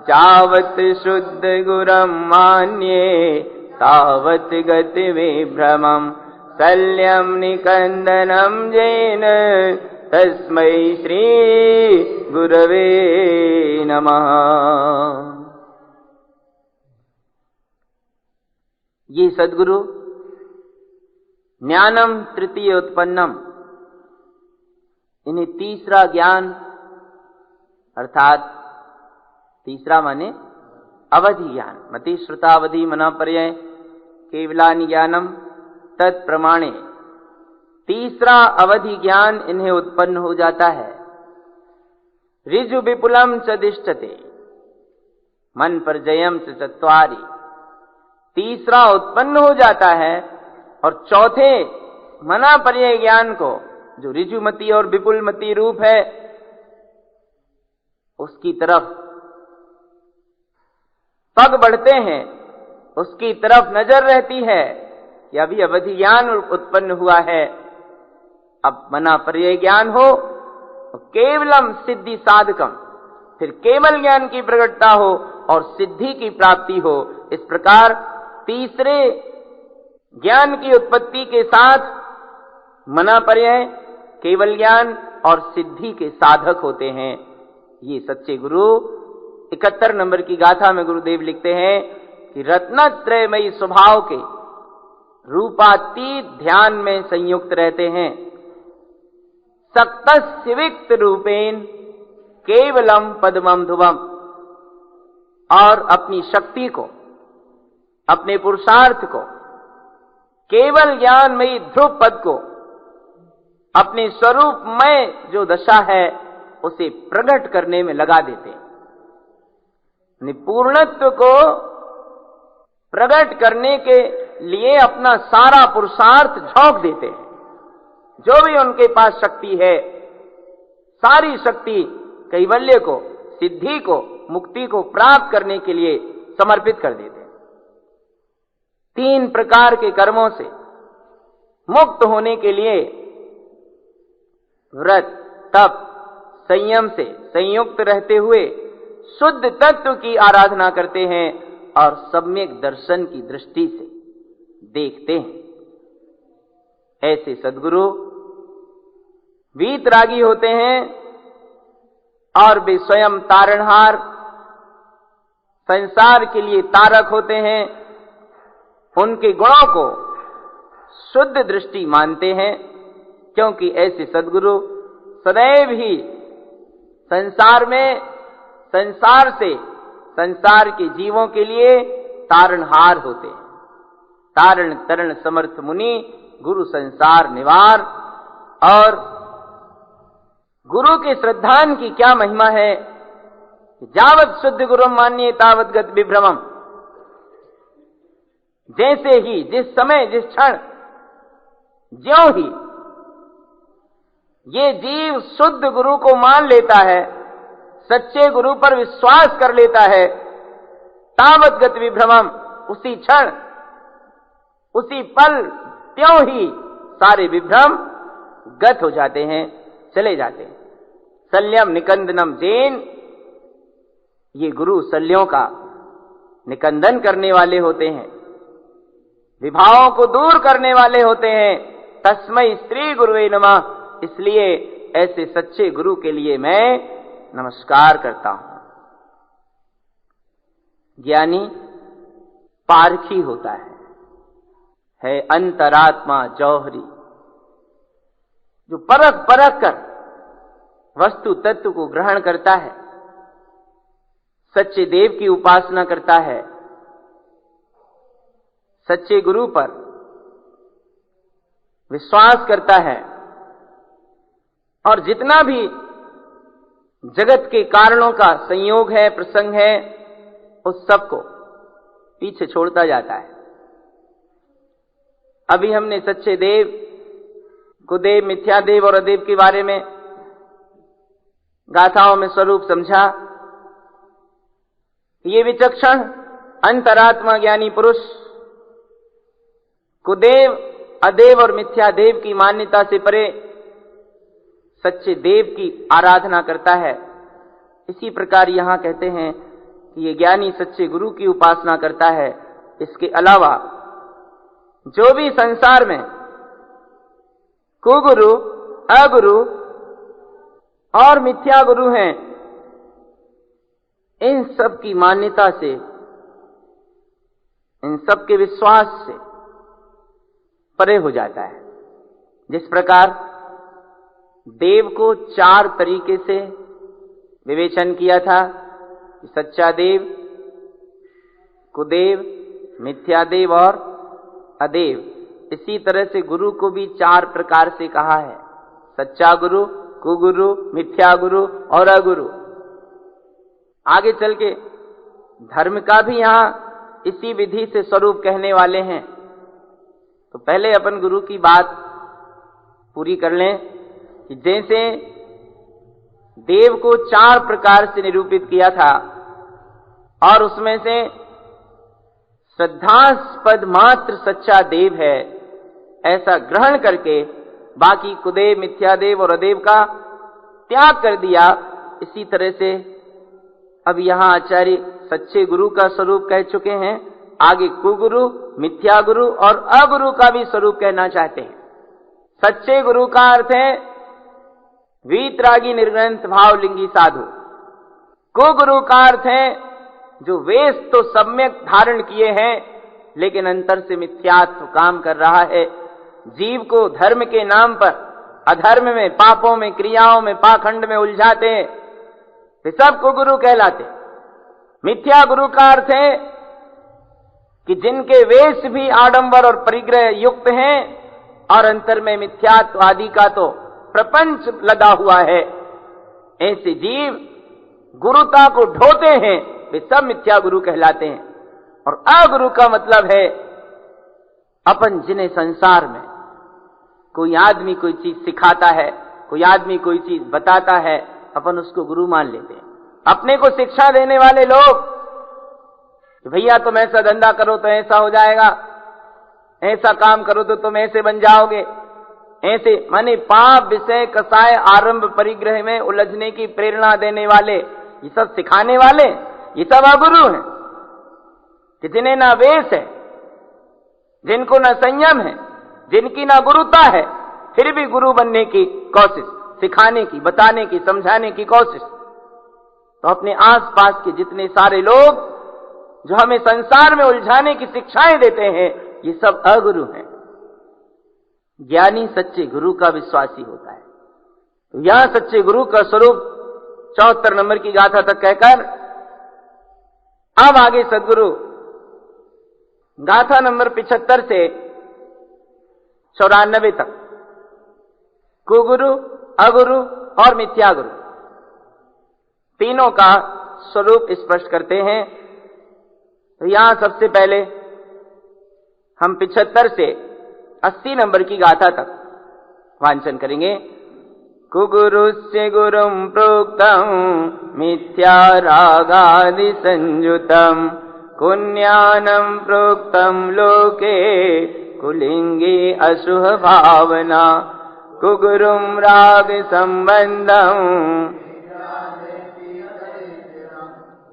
यावत् शुद्धगुरं मान्ये तावत् गतिविभ्रमं शल्यं निकन्दनं येन तस्मै श्री गुरवे नमः। ये सद्गुरु ज्ञानम तृतीय उत्पन्नम, इन्हें तीसरा ज्ञान अर्थात तीसरा माने अवधि ज्ञान, मति श्रुतावधि मना पर्याय केवलानि ज्ञानम तत्प्रमाणे, तीसरा अवधि ज्ञान इन्हें उत्पन्न हो जाता है। ऋजु विपुलम च दिष्टते मन परजयम च चत्वारि, तीसरा उत्पन्न हो जाता है और चौथे मना पर्याय ज्ञान को, जो ऋजुमति और विपुलमति रूप है, उसकी तरफ पग बढ़ते हैं, उसकी तरफ नजर रहती है कि अभी अवधि ज्ञान उत्पन्न हुआ है। अब मना पर्याय ज्ञान हो, केवलम सिद्धि साधकम, फिर केवल ज्ञान की प्रकटता हो और सिद्धि की प्राप्ति हो। इस प्रकार तीसरे ज्ञान की उत्पत्ति के साथ मना पर्याय, केवल ज्ञान और सिद्धि के साधक होते हैं। ये सच्चे गुरु 71 नंबर की गाथा में गुरुदेव लिखते हैं कि रत्नत्रयमयी स्वभाव के रूपातीत ध्यान में संयुक्त रहते हैं। सक्तस्य विक्त रूपेण केवलम पद्मं ध्रुवम, और अपनी शक्ति को, अपने पुरुषार्थ को, केवल ज्ञानमयी ध्रुव पद को, अपने स्वरूप में जो दशा है उसे प्रकट करने में लगा देते हैं। पूर्णत्व को प्रकट करने के लिए अपना सारा पुरुषार्थ झोंक देते हैं। जो भी उनके पास शक्ति है, सारी शक्ति कैवल्य को, सिद्धि को, मुक्ति को प्राप्त करने के लिए समर्पित कर देते हैं। 3 प्रकार के कर्मों से मुक्त होने के लिए व्रत, तप, संयम से संयुक्त रहते हुए शुद्ध तत्व की आराधना करते हैं और सम्यक दर्शन की दृष्टि से देखते हैं। ऐसे सद्गुरु वीतरागी होते हैं और वे स्वयं तारणहार, संसार के लिए तारक होते हैं। उनके गुणों को शुद्ध दृष्टि मानते हैं, क्योंकि ऐसे सद्गुरु सदैव ही संसार में, संसार से संसार के जीवों के लिए तारणहार होते हैं। तारण तरण समर्थ मुनि गुरु संसार निवार। और गुरु के श्रद्धान की क्या महिमा है। जावत शुद्ध गुरुम मान्ये तावत गत विभ्रमम। जैसे ही, जिस समय, जिस क्षण, ज्यों ही ये जीव शुद्ध गुरु को मान लेता है, सच्चे गुरु पर विश्वास कर लेता है, तावत गत विभ्रमम, उसी क्षण, उसी पल, त्यों ही सारे विभ्रम गत हो जाते हैं, चले जाते हैं। शल्यम निकंदनम जैन, ये गुरु शल्यों का निकंदन करने वाले होते हैं, विभावों को दूर करने वाले होते हैं। तस्मै श्री गुरुवे नमः। इसलिए ऐसे सच्चे गुरु के लिए मैं नमस्कार करता हूं। ज्ञानी पारखी होता है अंतरात्मा जौहरी, जो परख परख कर वस्तु तत्व को ग्रहण करता है, सच्चे देव की उपासना करता है, सच्चे गुरु पर विश्वास करता है, और जितना भी जगत के कारणों का संयोग है, प्रसंग है, उस सब को पीछे छोड़ता जाता है। अभी हमने सच्चे देव, कुदेव, मिथ्यादेव और अदेव के बारे में गाथाओं में स्वरूप समझा। ये विचक्षण अंतरात्मा ज्ञानी पुरुष कुदेव, अदेव और मिथ्यादेव की मान्यता से परे सच्चे देव की आराधना करता है। इसी प्रकार यहां कहते हैं कि ये ज्ञानी सच्चे गुरु की उपासना करता है। इसके अलावा जो भी संसार में कुगुरु, अगुरु और मिथ्या गुरु हैं, इन सब की मान्यता से, इन सब के विश्वास से परे हो जाता है। जिस प्रकार देव को 4 तरीके से विवेचन किया था कि सच्चा देव, कुदेव, मिथ्यादेव और अदेव, इसी तरह से गुरु को भी 4 प्रकार से कहा है। सच्चा गुरु, कुगुरु, मिथ्या गुरु और अगुरु। आगे चल के धर्म का भी यहां इसी विधि से स्वरूप कहने वाले हैं। तो पहले अपन गुरु की बात पूरी कर लें कि जैसे देव को 4 प्रकार से निरूपित किया था, और उसमें से श्रद्धास्पद मात्र सच्चा देव है, ऐसा ग्रहण करके बाकी कुदेव, मिथ्यादेव और अदेव का त्याग कर दिया। इसी तरह से अब यहां आचार्य सच्चे गुरु का स्वरूप कह चुके हैं, आगे कुगुरु, मिथ्या गुरु और अगुरु का भी स्वरूप कहना चाहते हैं। सच्चे गुरु का अर्थ है वीतरागी निर्ग्रंथ भावलिंगी साधु। कुगुरु का अर्थ है जो वेश तो सम्यक धारण किए हैं, लेकिन अंतर से मिथ्यात्व काम कर रहा है, जीव को धर्म के नाम पर अधर्म में, पापों में, क्रियाओं में, पाखंड में उलझाते हैं, वे सब कुगुरु कहलाते। मिथ्या गुरु का अर्थ है कि जिनके वेश भी आडंबर और परिग्रह युक्त हैं और अंतर में मिथ्यात्व आदि का तो प्रपंच लगा हुआ है, ऐसे जीव गुरुता को ढोते हैं, वे सब मिथ्या गुरु कहलाते हैं। और अगुरु का मतलब है अपन जिन्हें संसार में कोई आदमी कोई चीज सिखाता है, कोई आदमी कोई चीज बताता है, अपन उसको गुरु मान लेते हैं। अपने को शिक्षा देने वाले लोग, भैया तुम ऐसा धंधा करो तो ऐसा हो जाएगा, ऐसा काम करो तो तुम ऐसे बन जाओगे, ऐसे माने पाप विषय कसाय आरंभ परिग्रह में उलझने की प्रेरणा देने वाले, ये सब सिखाने वाले, ये सब अगुरु हैं कि जिन्हें ना वेश है, जिनको ना संयम है, जिनकी ना गुरुता है, फिर भी गुरु बनने की कोशिश, सिखाने की, बताने की, समझाने की कोशिश। तो अपने आसपास के जितने सारे लोग जो हमें संसार में उलझाने की शिक्षाएं देते हैं, ये सब अगुरु हैं। ज्ञानी सच्चे गुरु का विश्वासी होता है। तो यहां सच्चे गुरु का स्वरूप 74 नंबर की गाथा तक कहकर अब आगे सदगुरु गाथा नंबर 75 से 94 तक कुगुरु, अगुरु और मिथ्या गुरु तीनों का स्वरूप स्पष्ट करते हैं। तो यहां सबसे पहले हम 75 से 80 नंबर की गाथा तक वांचन करेंगे। कुगुरुस्य गुरुं प्रोक्तं मिथ्या रागादि संयुतं कुज्ञानं प्रोक्तं लोके कुलिंगे अशुभ भावना कुगुरुं राग संबंधं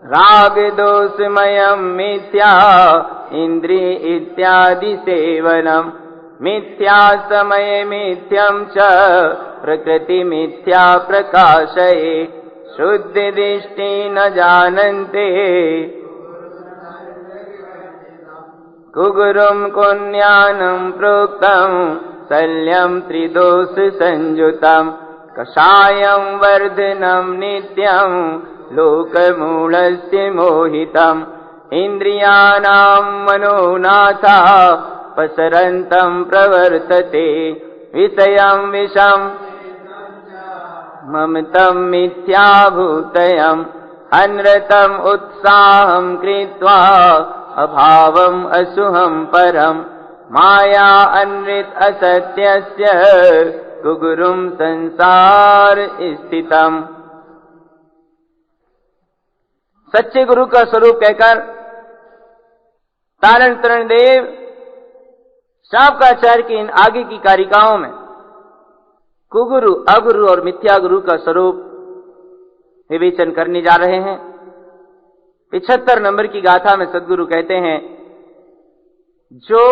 राग दोषमयं मिथ्या इंद्रिय इत्यादि सेवनम् मिथ्या समय मिथ्यं च प्रकृति मिथ्या प्रकाशये शुद्ध दृष्टि न जानन्ते कुगुरुं कुज्ञानं प्रोक्तं शल्यं त्रिदोष संयुतं कषायं वर्धनं नित्यं लोकमूढस्य मोहितम् इंद्रियाणां मनोनाथा पसरन्तं प्रवर्तते विषयं विषं ममतं मिथ्याभूतयम् अनृतम् उत्साहं कृत्वा अभावम् असुहं परम् माया अनृत असत्यस्य कुगुरुं संसार स्थितम्। सच्चे गुरु का स्वरूप कहकर तारण तरण देव शावकाचार्य की इन आगे की कारिकाओं में कुगुरु, अगुरु और मिथ्या गुरु का स्वरूप विवेचन करने जा रहे हैं। 75 नंबर की गाथा में सदगुरु कहते हैं, जो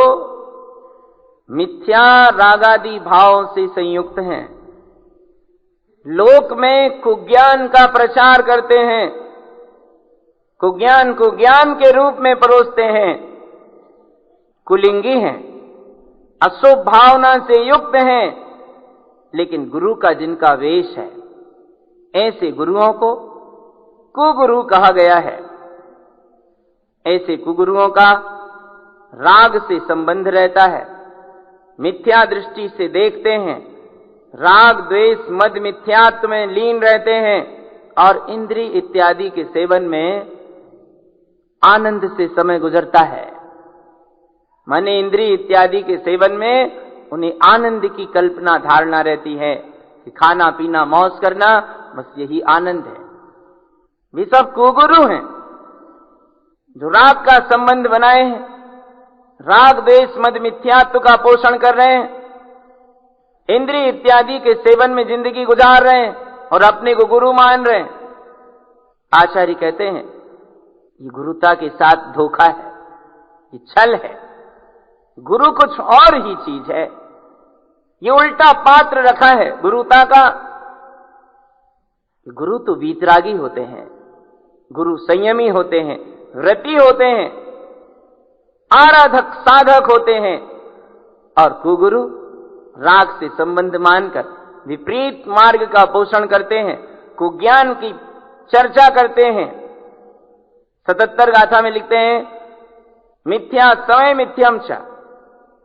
मिथ्या रागादि भाव से संयुक्त हैं, लोक में कुज्ञान का प्रचार करते हैं, कुज्ञान को ज्ञान के रूप में परोसते हैं, कुलिंगी हैं, अशुभ भावना से युक्त हैं, लेकिन गुरु का जिनका वेश है, ऐसे गुरुओं को कुगुरु कहा गया है। ऐसे कुगुरुओं का राग से संबंध रहता है, मिथ्या दृष्टि से देखते हैं, राग द्वेष मद मिथ्यात्व में लीन रहते हैं और इंद्रिय इत्यादि के सेवन में आनंद से समय गुजरता है। माने इंद्रिय इत्यादि के सेवन में उन्हें आनंद की कल्पना धारणा रहती है कि खाना पीना मौज करना बस यही आनंद है। वे सब कुगुरु हैं जो राग का संबंध बनाए हैं, राग द्वेष मद मिथ्यात्व का पोषण कर रहे हैं, इंद्रिय इत्यादि के सेवन में जिंदगी गुजार रहे हैं और अपने को गुरु मान रहे हैं। आचार्य कहते हैं ये गुरुता के साथ धोखा है, ये छल है। गुरु कुछ और ही चीज है, ये उल्टा पात्र रखा है गुरुता का। गुरु तो वीतरागी होते हैं, गुरु संयमी होते हैं, व्रती होते हैं, आराधक साधक होते हैं, और कुगुरु राग से संबंध मानकर विपरीत मार्ग का पोषण करते हैं, कुज्ञान की चर्चा करते हैं। 77 गाथा में लिखते हैं, मिथ्या समय मिथ्यम च,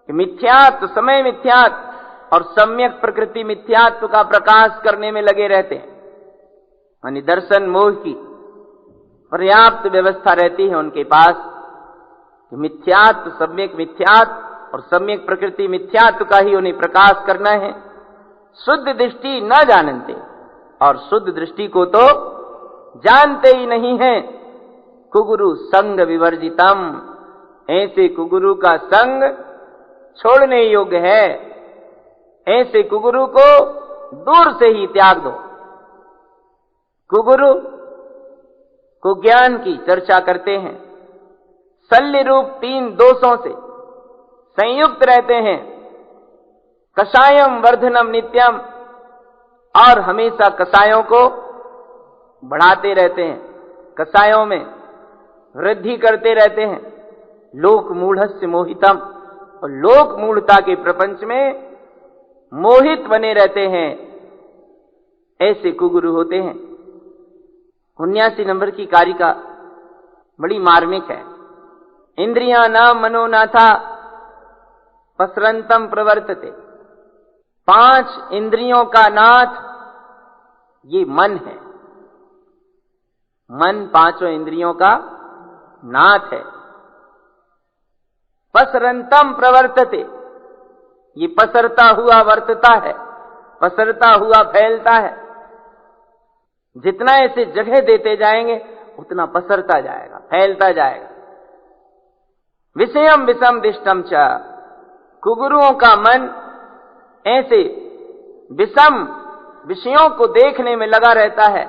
मिथ्यात्व समय मिथ्यात्व और सम्यक प्रकृति मिथ्यात्व का प्रकाश करने में लगे रहते हैं। यानी दर्शन मोह की पर्याप्त व्यवस्था रहती है उनके पास कि मिथ्यात्व सम्यक मिथ्यात्व और सम्यक प्रकृति मिथ्यात्व का ही उन्हें प्रकाश करना है। शुद्ध दृष्टि न जानते, और शुद्ध दृष्टि को तो जानते ही नहीं है। कुगुरु संग विवर्जितम, ऐसे कुगुरु का संग छोड़ने योग्य है। ऐसे कुगुरु को दूर से ही त्याग दो। कुगुरु कुज्ञान की चर्चा करते हैं, शल्य रूप 3 दोषों से संयुक्त रहते हैं, कषायम वर्धनम नित्यम, और हमेशा कषायों को बढ़ाते रहते हैं, कषायों में वृद्धि करते रहते हैं। लोक मूढ़स्य मोहितम, और लोक मूढ़ता के प्रपंच में मोहित बने रहते हैं। ऐसे कुगुरु होते हैं। 79 नंबर की कारिका बड़ी मार्मिक है। इंद्रियां न मनो नाथा पसरंतम प्रवर्तते। 5 इंद्रियों का नाथ ये मन है। मन 5 इंद्रियों का नाथ है। पसरंतम प्रवर्तते, ये पसरता हुआ वर्तता है, पसरता हुआ फैलता है। जितना ऐसे जगह देते जाएंगे उतना पसरता जाएगा, फैलता जाएगा। विषयम विषम दिष्टम च, कुगुरुओं का मन ऐसे विषम विषयों को देखने में लगा रहता है।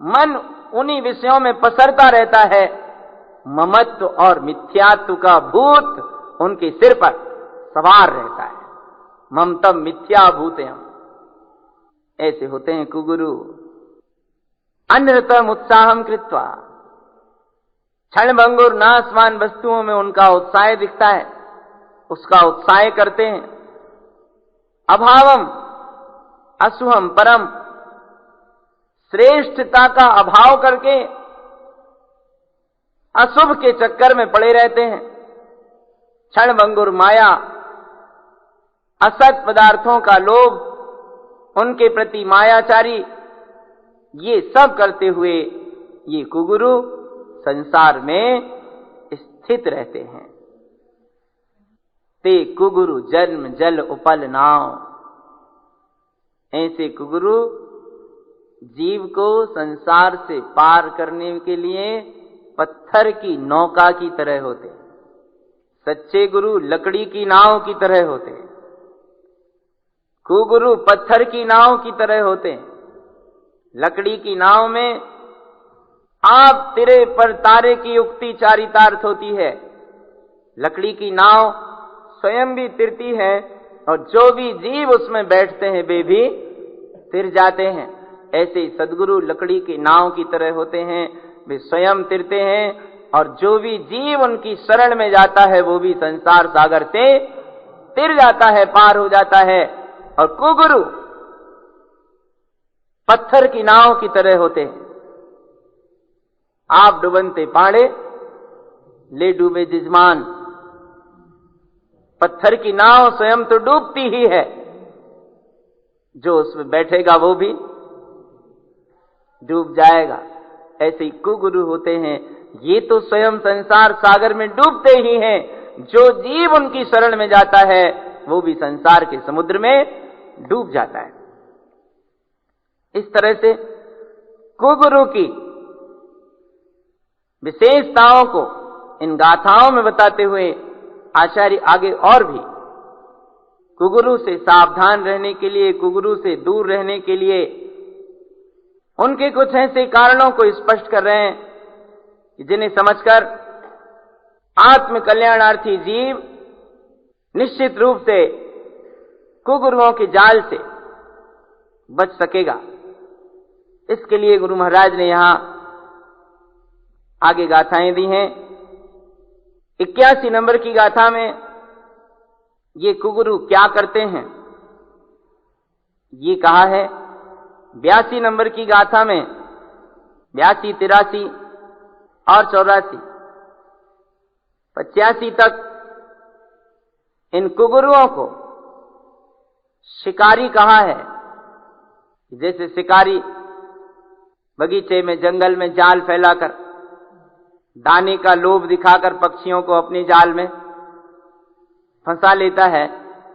मन उन्हीं विषयों में पसरता रहता है। ममत्व और मिथ्यात्व का भूत उनके सिर पर सवार रहता है। ममतम मिथ्या भूतयम, ऐसे होते हैं कुगुरु। अनृतम उत्साहम कृत्वा, क्षणभंगुर नाशवान वस्तुओं में उनका उत्साह दिखता है, उसका उत्साह करते हैं। अभावम असुहम परम, श्रेष्ठता का अभाव करके अशुभ के चक्कर में पड़े रहते हैं। क्षणभंगुर माया, असत पदार्थों का लोभ, उनके प्रति मायाचारी, ये सब करते हुए ये कुगुरु संसार में स्थित रहते हैं। ते कुगुरु जन्म जल उपल नाव, ऐसे कुगुरु जीव को संसार से पार करने के लिए पत्थर की नौका की तरह होते हैं। सच्चे गुरु लकड़ी की नाव की तरह होते हैं, कुगुरु पत्थर की नाव की तरह होते हैं। लकड़ी की नाव में आप तिरे पर तारे की उक्ति चारितार्थ होती है। लकड़ी की नाव स्वयं भी तिरती है और जो भी जीव उसमें बैठते हैं वे भी तिर जाते हैं। ऐसे सद्गुरु लकड़ी की नाव की तरह होते हैं, वे स्वयं तिरते हैं और जो भी जीव उनकी शरण में जाता है वो भी संसार सागर से तिर जाता है, पार हो जाता है। और कुगुरु पत्थर की नाव की तरह होते हैं। आप डुबनते पाड़े ले डूबे जिजमान, पत्थर की नाव स्वयं तो डूबती ही है, जो उसमें बैठेगा वो भी डूब जाएगा। ऐसे ही कुगुरु होते हैं, ये तो स्वयं संसार सागर में डूबते ही हैं। जो जीव उनकी शरण में जाता है वो भी संसार के समुद्र में डूब जाता है। इस तरह से कुगुरु की विशेषताओं को इन गाथाओं में बताते हुए आचार्य आगे और भी कुगुरु से सावधान रहने के लिए, कुगुरु से दूर रहने के लिए उनके कुछ ऐसे कारणों को स्पष्ट कर रहे हैं जिन्हें समझकर आत्म कल्याणार्थी जीव निश्चित रूप से कुगुरुओं के जाल से बच सकेगा। इसके लिए गुरु महाराज ने यहां आगे गाथाएं दी हैं। 81 नंबर की गाथा में ये कुगुरु क्या करते हैं ये कहा है। 82 नंबर की गाथा में 82, 83 और 84, 85 तक इन कुगुरुओं को शिकारी कहा है। जैसे शिकारी बगीचे में, जंगल में जाल फैलाकर दाने का लोभ दिखाकर पक्षियों को अपनी जाल में फंसा लेता है,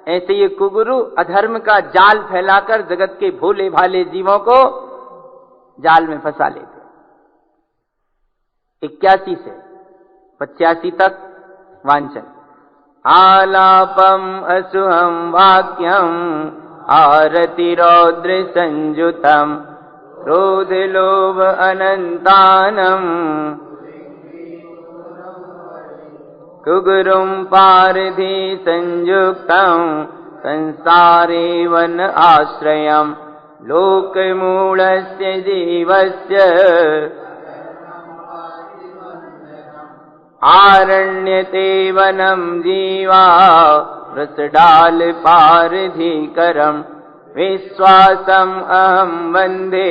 ऐसे ये कुगुरु अधर्म का जाल फैलाकर जगत के भोले भाले जीवों को जाल में फंसा लेते। 81 से 85 तक वांछन। आलापम असुहम वाक्यम आरति रौद्र संयुतम क्रोध लोभ अनंतानम कुगुरुम पारधि संयुक्तम संसारे वन आश्रयम लोकमूलस्य जीवस्य आरण्यते वनम जीवा रसडाल पारधिकरम विश्वासम अहम वंदे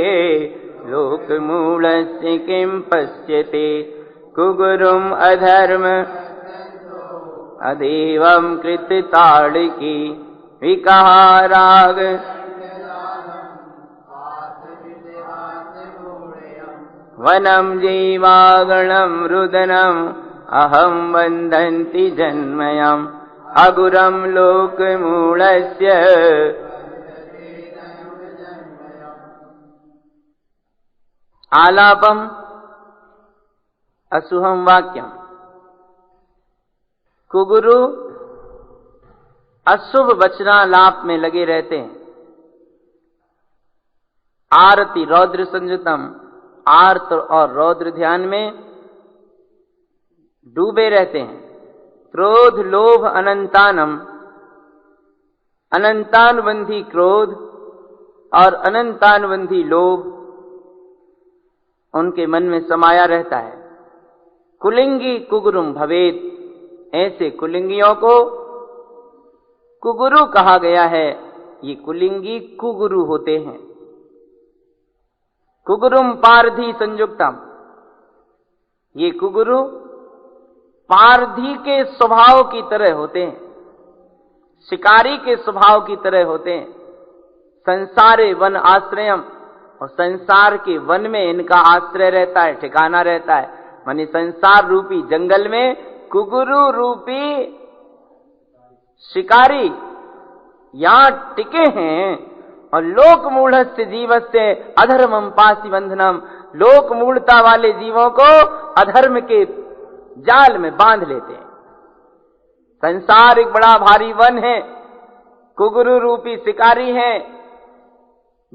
लोकमूलस्य किं पश्यते कुगुरुम अधर्म अदेवम कृत ताड़की विकहा राग वनम जीवागणम रुदनम अहम बंधन्ति जन्मयम् अगुरम लोकमूलस्य। आलापम असुहम वाक्यम। कुगुरु अशुभ वचनालाप में लगे रहते हैं। आरति रौद्र संयुतम, आर्त और रौद्र ध्यान में डूबे रहते हैं। क्रोध लोभ अनंतानम, अनंतानुबंधी क्रोध और अनंतानुबंधी लोभ उनके मन में समाया रहता है। कुलिंगी कुगुरुम भवेत, ऐसे कुलिंगियों को कुगुरु कहा गया है। ये कुलिंगी कुगुरु होते हैं। कुगुरुम पारधी संयुक्तम, ये कुगुरु पारधी के स्वभाव की तरह होते हैं, शिकारी के स्वभाव की तरह होते हैं। संसारे वन आश्रयम, और संसार के वन में इनका आश्रय रहता है, ठिकाना रहता है। माने संसार रूपी जंगल में कुगुरु रूपी शिकारी यहां टिके हैं। और लोक मूढ़स्य जीवस्य अधर्मम पासी बंधनम, लोक मूढ़ता वाले जीवों को अधर्म के जाल में बांध लेते हैं। संसार एक बड़ा भारी वन है, कुगुरु रूपी शिकारी हैं।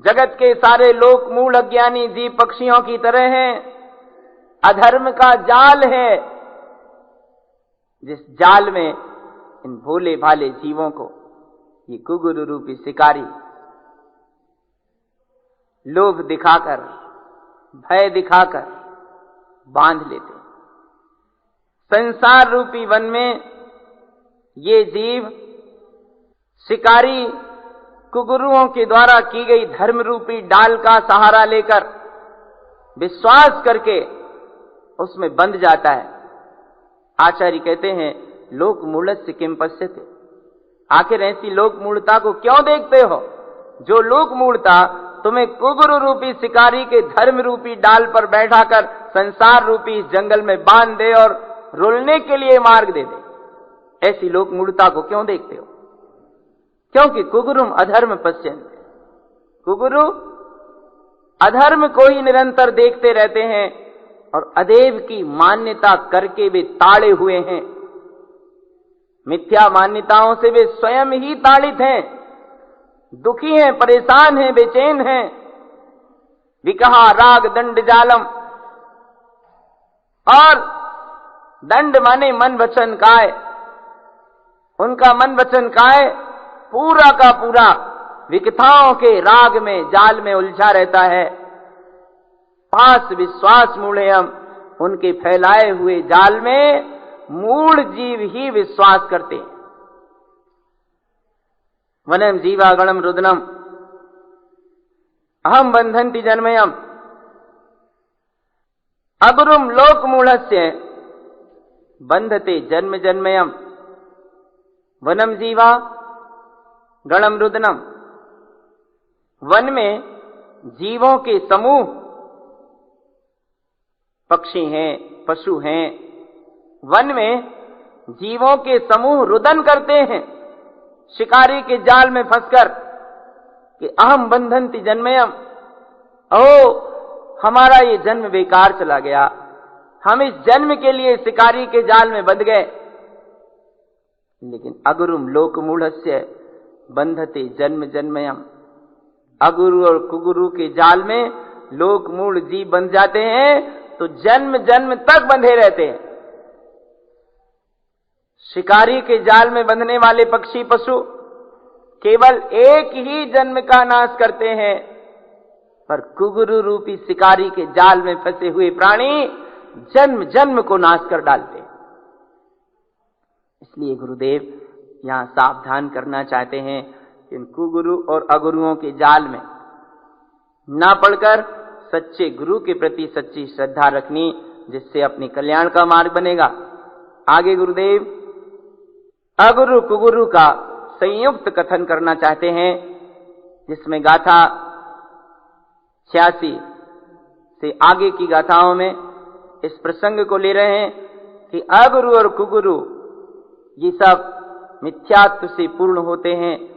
जगत के सारे लोक मूढ़ अज्ञानी जीव पक्षियों की तरह हैं। अधर्म का जाल है, जिस जाल में इन भोले भाले जीवों को ये कुगुरु रूपी शिकारी लोभ दिखाकर, भय दिखाकर बांध लेते हैं। संसार रूपी वन में ये जीव शिकारी कुगुरुओं के द्वारा की गई धर्म रूपी डाल का सहारा लेकर विश्वास करके उसमें बंध जाता है। आचार्य कहते हैं लोक मूढ़स्य किम पश्यते, आखिर ऐसी लोक मूढ़ता को क्यों देखते हो? जो लोक मूढ़ता तुम्हें कुगुरु रूपी शिकारी के धर्म रूपी डाल पर बैठाकर संसार रूपी इस जंगल में बांध दे और रुलने के लिए मार्ग दे दे, ऐसी लोक मूढ़ता को क्यों देखते हो? क्योंकि कुगुरुम अधर्म पश्यन्ते, कुगुरु अधर्म को ही निरंतर देखते रहते हैं और अदेव की मान्यता करके वे ताड़े हुए हैं। मिथ्या मान्यताओं से वे स्वयं ही ताड़ित हैं, दुखी हैं, परेशान हैं, बेचैन हैं। विकहा राग दंड जालम, और दंड माने मन वचन काय। उनका मन वचन काय पूरा का पूरा विकथाओं के राग में, जाल में उलझा रहता है। पास विश्वास मूढ़यम, उनके फैलाए हुए जाल में मूढ़ जीव ही विश्वास करते हैं। वनम जीवागणम रुदनम अहम बंधन्ति जन्मयम अगुरुम लोक मूढ़स्य बंधते जन्म जन्मयम। वनम जीवा गणम रुदनम, वन में जीवों के समूह, पक्षी हैं, पशु हैं, वन में जीवों के समूह रुदन करते हैं शिकारी के जाल में फंसकर कि अहम बंधन्ति जन्मयम, ओ हमारा ये जन्म बेकार चला गया, हम इस जन्म के लिए शिकारी के जाल में बंध गए। लेकिन अगुरुम लोक मूढ़स्य बंधते जन्म जन्मयम, अगुरु और कुगुरु के जाल में लोक मूढ़ जीव बंध जाते हैं तो जन्म जन्म तक बंधे रहते हैं। शिकारी के जाल में बंधने वाले पक्षी पशु केवल एक ही जन्म का नाश करते हैं, पर कुगुरु रूपी शिकारी के जाल में फंसे हुए प्राणी जन्म जन्म को नाश कर डालते हैं। इसलिए गुरुदेव यहां सावधान करना चाहते हैं कि इन कुगुरु और अगुरुओं के जाल में ना पड़कर सच्चे गुरु के प्रति सच्ची श्रद्धा रखनी, जिससे अपने कल्याण का मार्ग बनेगा। आगे गुरुदेव अगुरु कुगुरु का संयुक्त कथन करना चाहते हैं, जिसमें गाथा 86 से आगे की गाथाओं में इस प्रसंग को ले रहे हैं कि अगुरु और कुगुरु ये सब मिथ्यात्व से पूर्ण होते हैं।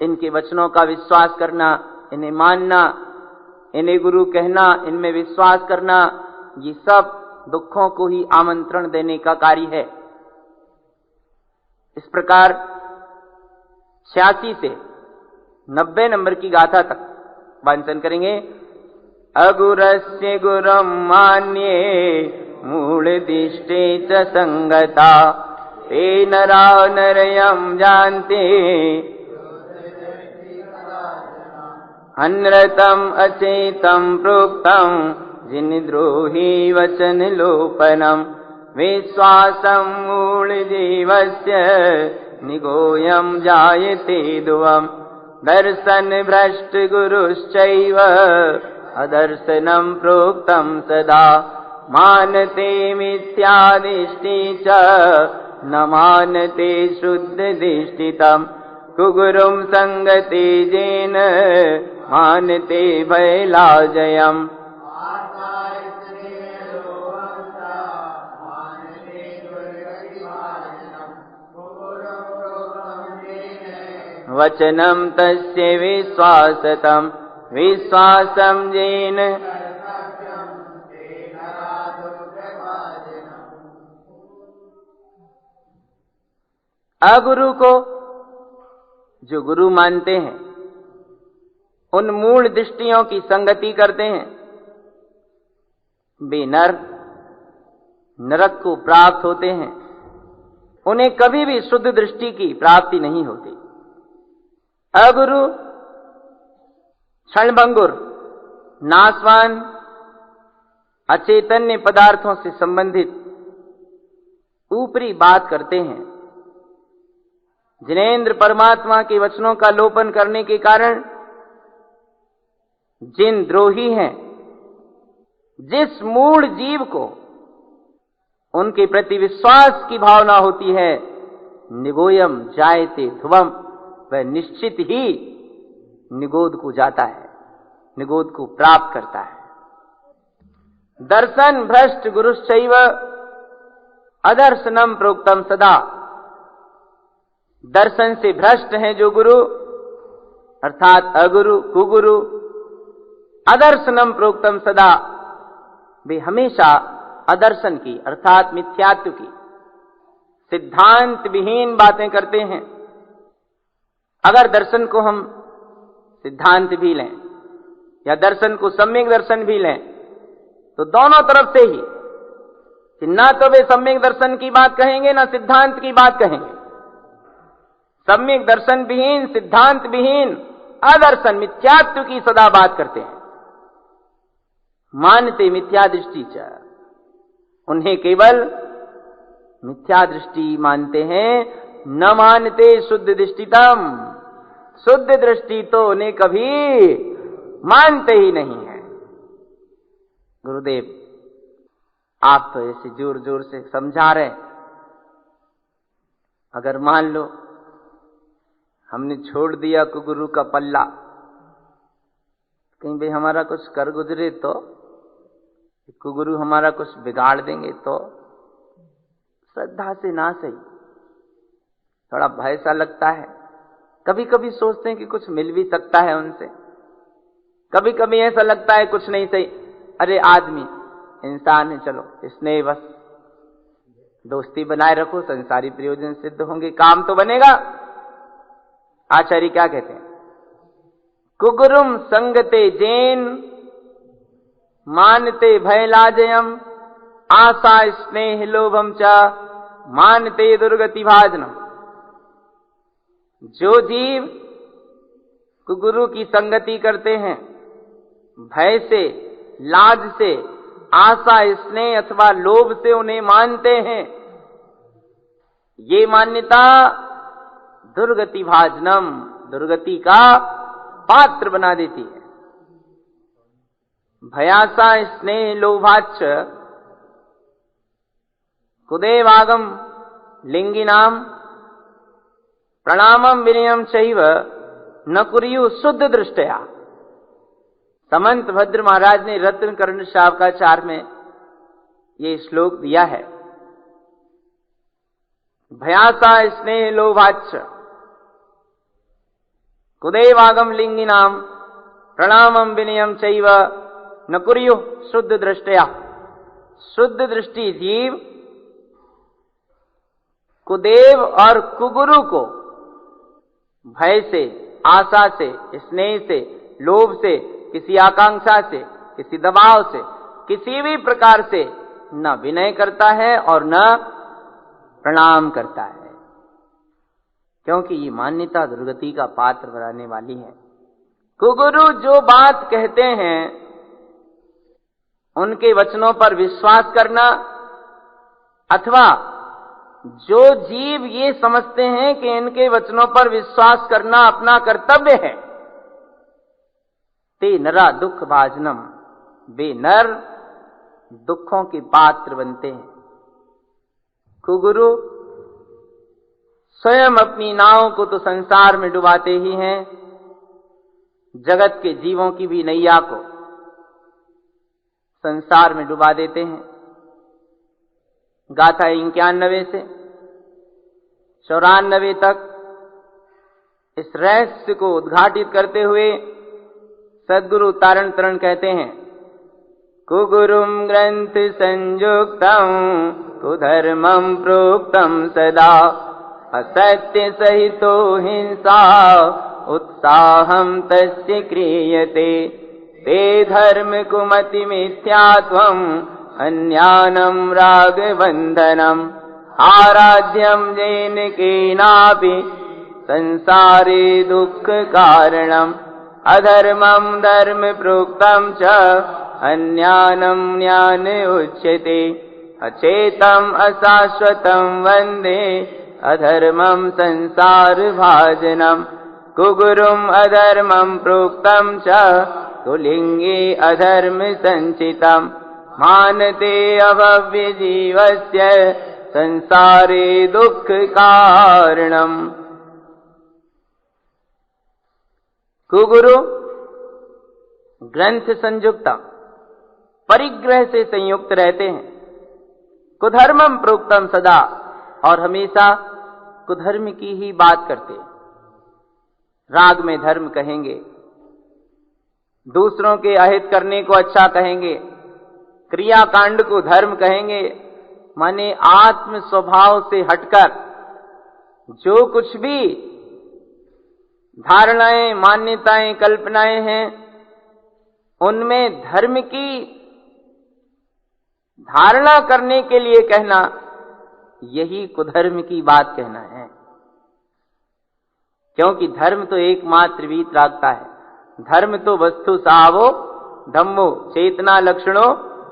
इनके वचनों का विश्वास करना, इन्हें मानना, इन्हें गुरु कहना, इनमें विश्वास करना, ये सब दुखों को ही आमंत्रण देने का कार्य है। इस प्रकार 86 से 90 नंबर की गाथा तक वांचन करेंगे। अगुरस्य गुरं मान्ये मूलदिष्टे च संगता ते नरा नरयं जानते अनृतम् अचेतं प्रोक्तं जिनद्रोही वचन लोपनम् विश्वासं मूलजीवस्य निगोयं जायते दुवम् दर्शन भ्रष्ट गुरुश्चैव अदर्शनं प्रोक्तं सदा मानते मिथ्यादिष्टि च न मानते शुद्धदिष्टितम् कुगुरुं संगते जेन मानते भयलाजयम् वचनं तस्य विश्वासतं विश्वासं येन अगुरु को जो गुरु मानते हैं उन मूल दृष्टियों की संगति करते हैं, वे नरक को प्राप्त होते हैं। उन्हें कभी भी शुद्ध दृष्टि की प्राप्ति नहीं होती। अगुरु क्षणभंगुर नाशवान अचेतन्य पदार्थों से संबंधित ऊपरी बात करते हैं। जिनेंद्र परमात्मा के वचनों का लोपन करने के कारण जिन द्रोही हैं, जिस मूल जीव को उनके प्रति विश्वास की भावना होती है, निगोयम जायते ध्रुवम, वह निश्चित ही निगोद को जाता है, निगोद को प्राप्त करता है। दर्शन भ्रष्ट गुरुश्चैव अदर्शनम प्रोक्तम सदा, दर्शन से भ्रष्ट हैं जो गुरु अर्थात अगुरु कुगुरु, अदर्शनम प्रोक्तम सदा, वे हमेशा अदर्शन की अर्थात मिथ्यात्व की सिद्धांत विहीन बातें करते हैं। अगर दर्शन को हम सिद्धांत भी लें या दर्शन को सम्यक दर्शन भी लें तो दोनों तरफ से ही कि ना तो वे सम्यक दर्शन की बात कहेंगे ना सिद्धांत की बात कहेंगे। सम्यक दर्शन विहीन सिद्धांत विहीन अदर्शन मिथ्यात्व की सदा बात करते हैं। मानते मिथ्या दृष्टि च, उन्हें केवल मिथ्या दृष्टि मानते हैं, न मानते शुद्ध दृष्टितम, शुद्ध दृष्टि तो उन्हें कभी मानते ही नहीं है। गुरुदेव आप तो ऐसे जोर जोर से समझा रहे, अगर मान लो हमने छोड़ दिया कुगुरु का पल्ला, कहीं भाई हमारा कुछ कर गुजरे तो, कुगुरु हमारा कुछ बिगाड़ देंगे तो, श्रद्धा से ना सही थोड़ा भय सा लगता है। कभी कभी सोचते हैं कि कुछ मिल भी सकता है उनसे, कभी कभी ऐसा लगता है कुछ नहीं सही, अरे आदमी इंसान है, चलो इसने बस दोस्ती बनाए रखो, संसारी प्रयोजन सिद्ध होंगे, काम तो बनेगा। आचार्य क्या कहते हैं? कुगुरुम संगते जेन मानते भयलाजयम आशा स्नेह लोभम च मानते दुर्गति भाजनम। जो जीव कुगुरु की संगति करते हैं, भय से, लाज से, आशा स्नेह अथवा लोभ से उन्हें मानते हैं, ये मान्यता दुर्गति भाजनम, दुर्गति का पात्र बना देती है। भयासा स्नेह लोभाच कुदेवागम लिंगिनाम प्रणामम विनयम चैव न कुर्यु शुद्ध दृष्टया। समंत भद्र महाराज ने रत्न कर्ण शावकाचार में ये श्लोक दिया है। भयासा स्नेह लोभाच्च कुदेवागम लिंगिनाम प्रणामम विनयम चैव न कुर्यु शुद्ध दृष्टया। शुद्ध दृष्टि जीव कुदेव और कुगुरु को भय से, आशा से, स्नेह से, लोभ से, किसी आकांक्षा से, किसी दबाव से, किसी भी प्रकार से न विनय करता है और न प्रणाम करता है, क्योंकि ये मान्यता दुर्गति का पात्र बनाने वाली है। कुगुरु जो बात कहते हैं उनके वचनों पर विश्वास करना, अथवा जो जीव ये समझते हैं कि इनके वचनों पर विश्वास करना अपना कर्तव्य है, ते नरा दुख भाजनम, वे नर दुखों के पात्र बनते हैं। कुगुरु स्वयं अपनी नाव को तो संसार में डुबाते ही हैं, जगत के जीवों की भी नैया को संसार में डुबा देते हैं। गाथा 91 से 94 तक इस रहस्य को उद्घाटित करते हुए सद्गुरु तारण तरण कहते हैं, कुगुरुम ग्रंथ संयुक्तम कुधर्मम प्रोक्तम सदा, असत्य सहितो हिंसा उत्साहम तस्य क्रियते, ते धर्म कुमति मिथ्यात्वम अन्यानम रागबंधनम, आराध्यम जैन केनापि संसारे दुख कारणम, अधर्मम धर्म प्रोक्तम च अन्यानम ज्ञान उच्यते, अचेतम अशाश्वतम वंदे अधर्मम संसार भाजनम, कुगुरुम अधर्मम प्रोक्तम च कुलिंगे अधर्म संचितम, मानते अभव्य जीवस्य संसारे दुख कारणम। कुगुरु ग्रंथ संयुक्ता, परिग्रह से संयुक्त रहते हैं, कुधर्मम प्रोक्तम सदा, और हमेशा कुधर्म की ही बात करते हैं। राग में धर्म कहेंगे, दूसरों के अहित करने को अच्छा कहेंगे, क्रियाकांड को धर्म कहेंगे, माने आत्म स्वभाव से हटकर जो कुछ भी धारणाएं, मान्यताएं, कल्पनाएं हैं, उनमें धर्म की धारणा करने के लिए कहना, यही कुधर्म की बात कहना है। क्योंकि धर्म तो एकमात्र वीतरागता है। धर्म तो वस्तु सावो धम्मो चेतना लक्षणो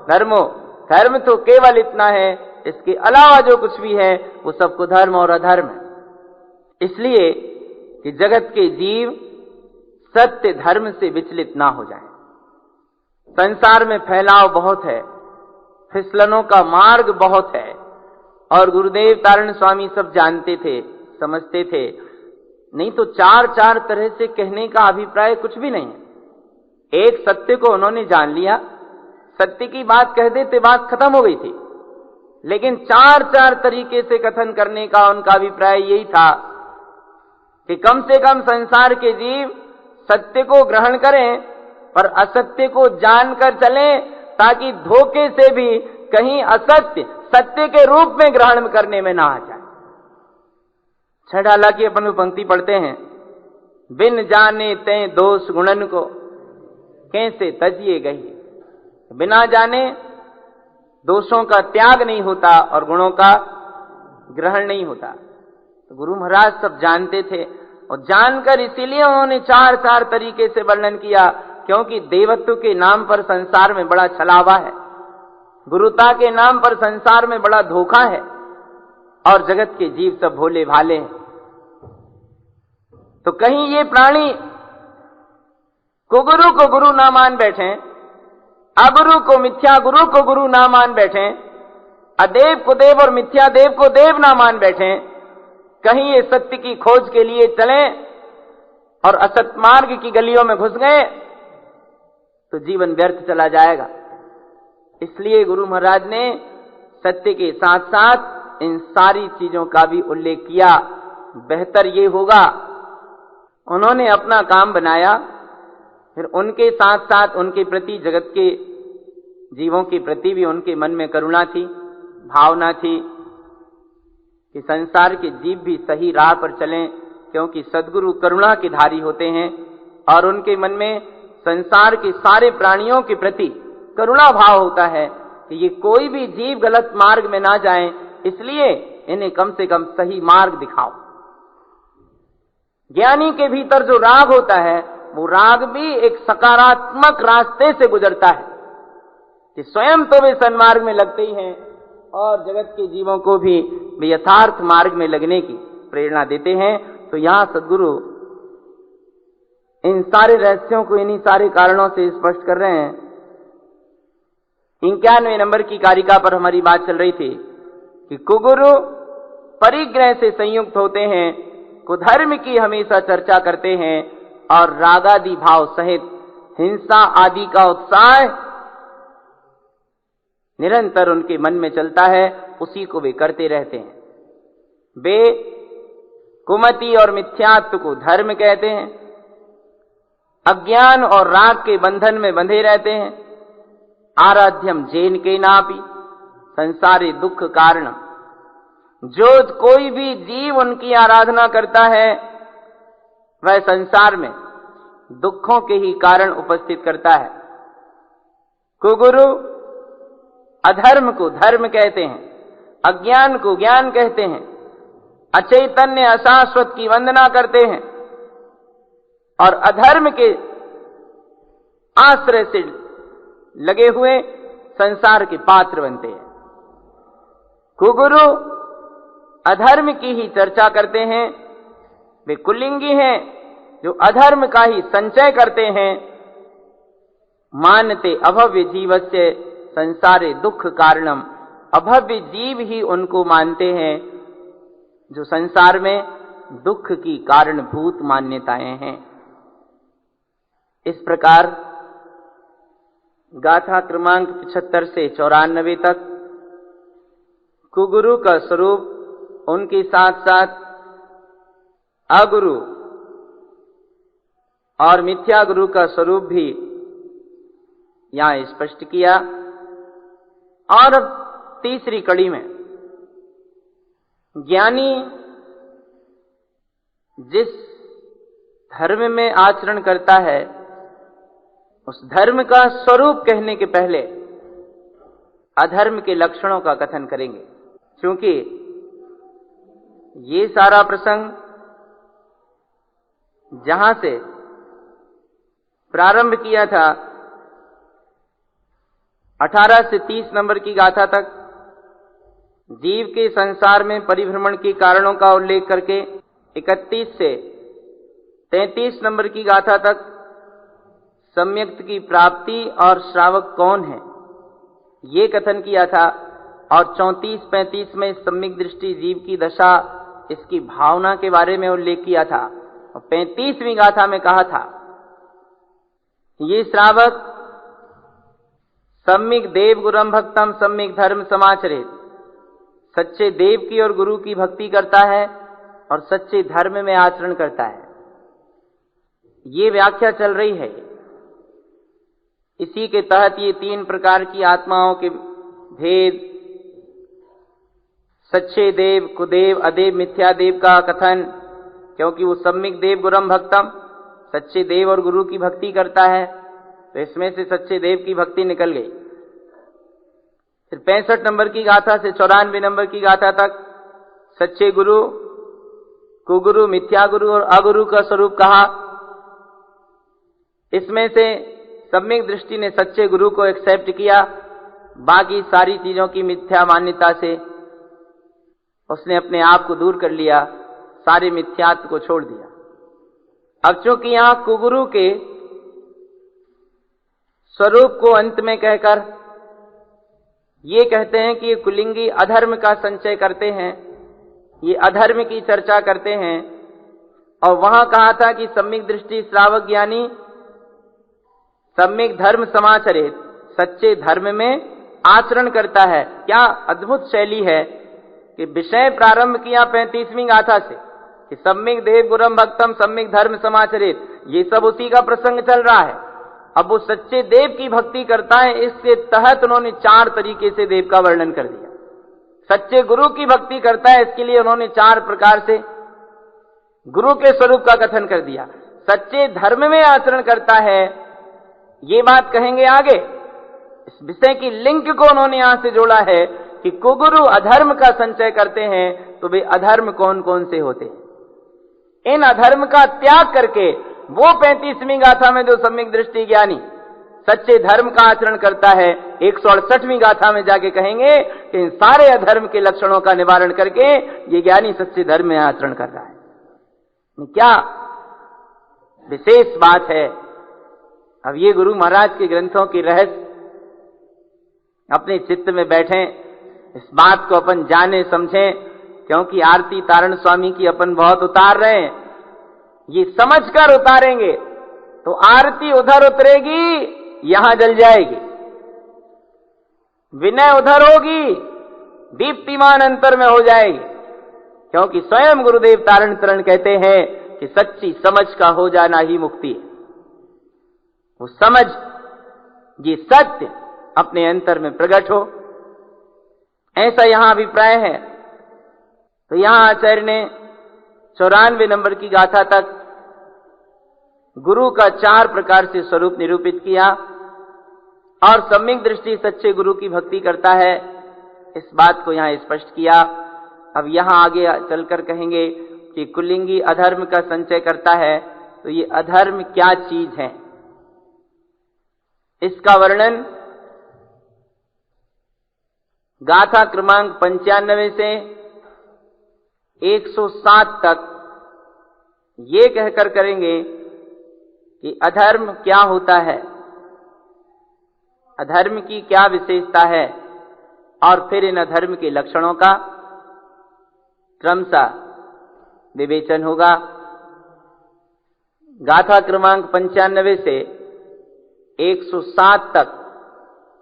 धर्मो, धर्म तो केवल इतना है, इसके अलावा जो कुछ भी है वो सब कुधर्म और अधर्म है। इसलिए कि जगत के जीव सत्य धर्म से विचलित ना हो जाएं। संसार में फैलाव बहुत है, फिसलनों का मार्ग बहुत है, और गुरुदेव तारण स्वामी सब जानते थे, समझते थे। नहीं तो चार चार तरह से कहने का अभिप्राय कुछ भी नहीं है। एक सत्य को उन्होंने जान लिया, सत्य की बात कह देते बात खत्म हो गई थी, लेकिन चार चार तरीके से कथन करने का उनका अभिप्राय यही था कि कम से कम संसार के जीव सत्य को ग्रहण करें, पर असत्य को जानकर चलें, ताकि धोखे से भी कहीं असत्य सत्य के रूप में ग्रहण करने में ना आ जाए। छठाला की अपन पंक्ति पढ़ते हैं, बिन जाने ते दोष गुणन को कैसे तजिए गई। बिना जाने दोषों का त्याग नहीं होता और गुणों का ग्रहण नहीं होता। तो गुरु महाराज सब जानते थे, और जानकर इसीलिए उन्होंने चार चार तरीके से वर्णन किया, क्योंकि देवत्व के नाम पर संसार में बड़ा छलावा है, गुरुता के नाम पर संसार में बड़ा धोखा है, और जगत के जीव सब भोले भाले हैं। तो कहीं ये प्राणी कुगुरु को गुरु ना मान बैठे, अगुरु को, मिथ्या गुरु को गुरु ना मान बैठे, अदेव को देव और मिथ्या देव को देव ना मान बैठे, कहीं ये सत्य की खोज के लिए चलें और असत मार्ग की गलियों में घुस गए तो जीवन व्यर्थ चला जाएगा। इसलिए गुरु महाराज ने सत्य के साथ साथ इन सारी चीजों का भी उल्लेख किया। बेहतर ये होगा, उन्होंने अपना काम बनाया, फिर उनके साथ साथ उनके प्रति, जगत के जीवों के प्रति भी उनके मन में करुणा थी, भावना थी कि संसार के जीव भी सही राह पर चलें, क्योंकि सद्गुरु करुणा के धारी होते हैं और उनके मन में संसार के सारे प्राणियों के प्रति करुणा भाव होता है कि ये कोई भी जीव गलत मार्ग में ना जाएं, इसलिए इन्हें कम से कम सही मार्ग दिखाओ। ज्ञानी के भीतर जो राग होता है, वो राग भी एक सकारात्मक रास्ते से गुजरता है कि स्वयं तो वे सन्मार्ग में लगते ही हैं और जगत के जीवों को भी वे यथार्थ मार्ग में लगने की प्रेरणा देते हैं। तो यहां सद्गुरु इन सारे रहस्यों को इन्हीं सारे कारणों से स्पष्ट कर रहे हैं। 91वें नंबर की कारिका पर हमारी बात चल रही थी कि कुगुरु परिग्रह से संयुक्त होते हैं, कुधर्म की हमेशा चर्चा करते हैं और रागादि भाव सहित हिंसा आदि का उत्साह निरंतर उनके मन में चलता है, उसी को वे करते रहते हैं। वे कुमति और मिथ्यात्व को धर्म कहते हैं, अज्ञान और राग के बंधन में बंधे रहते हैं। आराध्यम जैन के नापी संसारी दुख कारण, जो कोई भी जीव उनकी आराधना करता है वह संसार में दुखों के ही कारण उपस्थित करता है। कुगुरु अधर्म को धर्म कहते हैं, अज्ञान को ज्ञान कहते हैं, अचैतन्य अशाश्वत की वंदना करते हैं और अधर्म के आश्रय से लगे हुए संसार के पात्र बनते हैं। कुगुरु अधर्म की ही चर्चा करते हैं, वे कुलिंगी हैं जो अधर्म का ही संचय करते हैं। मानते अभव्य जीवस्य संसारे दुख कारणम, अभव्य जीव ही उनको मानते हैं जो संसार में दुख की कारणभूत मान्यताएं हैं। इस प्रकार गाथा क्रमांक 75 से 94 तक कुगुरु का स्वरूप, उनके साथ साथ अगुरु और मिथ्या गुरु का स्वरूप भी यहां स्पष्ट किया। और अब तीसरी कड़ी में ज्ञानी जिस धर्म में आचरण करता है उस धर्म का स्वरूप कहने के पहले अधर्म के लक्षणों का कथन करेंगे, क्योंकि ये सारा प्रसंग जहां से प्रारंभ किया था 18 से 30 नंबर की गाथा तक जीव के संसार में परिभ्रमण के कारणों का उल्लेख करके 31 से 33 नंबर की गाथा तक सम्यक्त की प्राप्ति और श्रावक कौन है ये कथन किया था, और 34-35 में सम्यक दृष्टि जीव की दशा, इसकी भावना के बारे में उल्लेख किया था। और 35वीं गाथा में कहा था ये श्रावक सम्यक देव गुरुम भक्तम सम्यक धर्म समाचरित, सच्चे देव की और गुरु की भक्ति करता है और सच्चे धर्म में आचरण करता है। ये व्याख्या चल रही है। इसी के तहत ये 3 प्रकार की आत्माओं के भेद, सच्चे देव, कुदेव, अदेव, मिथ्या देव का कथन, क्योंकि वो सम्यक देव गुरुम भक्तम सच्चे देव और गुरु की भक्ति करता है, तो इसमें से सच्चे देव की भक्ति निकल गई। फिर 65 नंबर की गाथा से 94 नंबर की गाथा तक सच्चे गुरु, कुगुरु, मिथ्या गुरु और अगुरु का स्वरूप कहा। इसमें से सम्यक दृष्टि ने सच्चे गुरु को एक्सेप्ट किया, बाकी सारी चीजों की मिथ्या मान्यता से उसने अपने आप को दूर कर लिया, सारे मिथ्यात्व को छोड़ दिया। अब चूंकि यहां कुगुरु के स्वरूप को अंत में कहकर ये कहते हैं कि ये कुलिंगी अधर्म का संचय करते हैं, ये अधर्म की चर्चा करते हैं। और वहां कहा था कि सम्यक दृष्टि श्रावक ज्ञानी सम्यक धर्म समाचरित, सच्चे धर्म में आचरण करता है। क्या अद्भुत शैली है कि विषय प्रारंभ किया 35वीं गाथा से कि सम्यक देव गुरम भक्तम सम्यक धर्म समाचरित, ये सब उसी का प्रसंग चल रहा है। अब वो सच्चे देव की भक्ति करता है, इसके तहत उन्होंने 4 तरीके से देव का वर्णन कर दिया। सच्चे गुरु की भक्ति करता है, इसके लिए उन्होंने 4 प्रकार से गुरु के स्वरूप का कथन कर दिया। सच्चे धर्म में आचरण करता है, ये बात कहेंगे आगे। इस विषय की लिंक को उन्होंने यहां से जोड़ा है कि कुगुरु अधर्म का संचय करते हैं, तो वे अधर्म कौन कौन से होते हैं। इन अधर्म का त्याग करके वो 35वीं गाथा में जो सम्यक दृष्टि ज्ञानी सच्चे धर्म का आचरण करता है, 168वीं गाथा में जाके कहेंगे कि इन सारे अधर्म के लक्षणों का निवारण करके ये ज्ञानी सच्चे धर्म में आचरण कर रहा है। क्या विशेष बात है। अब ये गुरु महाराज के ग्रंथों की रहस्य अपने चित्त में बैठें, इस बात को अपन जाने समझें, क्योंकि आरती तारण स्वामी की अपन बहुत उतार रहे हैं। ये समझकर उतारेंगे तो आरती उधर उतरेगी, यहां जल जाएगी। विनय उधर होगी, दीप्तिमान अंतर में हो जाएगी। क्योंकि स्वयं गुरुदेव तारण तरण कहते हैं कि सच्ची समझ का हो जाना ही मुक्ति है। वो समझ, ये सत्य अपने अंतर में प्रकट हो, ऐसा यहां अभिप्राय है। तो यहां आचार्य ने 94 नंबर की गाथा तक गुरु का 4 प्रकार से स्वरूप निरूपित किया और सम्यक दृष्टि सच्चे गुरु की भक्ति करता है, इस बात को यहां स्पष्ट किया। अब यहां आगे चलकर कहेंगे कि कुलिंगी अधर्म का संचय करता है, तो ये अधर्म क्या चीज है, इसका वर्णन गाथा क्रमांक 95 से 107 तक ये कहकर करेंगे कि अधर्म क्या होता है, अधर्म की क्या विशेषता है, और फिर इन अधर्म के लक्षणों का क्रमशः विवेचन होगा। गाथा क्रमांक 95 से 107 तक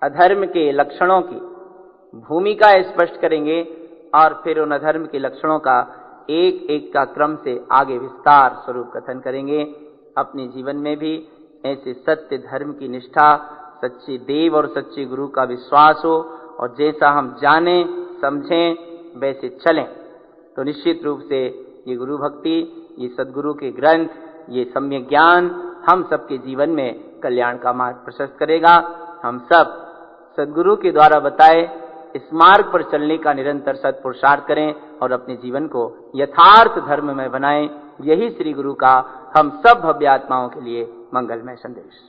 अधर्म के लक्षणों की भूमिका स्पष्ट करेंगे और फिर उन अधर्म के लक्षणों का एक एक का क्रम से आगे विस्तार स्वरूप कथन करेंगे। अपने जीवन में भी ऐसे सत्य धर्म की निष्ठा, सच्चे देव और सच्चे गुरु का विश्वास हो, और जैसा हम जाने समझें वैसे चलें, तो निश्चित रूप से ये गुरु भक्ति, ये सद्गुरु के ग्रंथ, ये सम्यक ज्ञान हम सबके जीवन में कल्याण का मार्ग प्रशस्त करेगा। हम सब सद्गुरु के द्वारा बताए इस मार्ग पर चलने का निरंतर सत्पुरुषार्थ करें और अपने जीवन को यथार्थ धर्म में बनाएं। यही श्री गुरु का हम सब भव्य आत्माओं के लिए मंगलमय संदेश।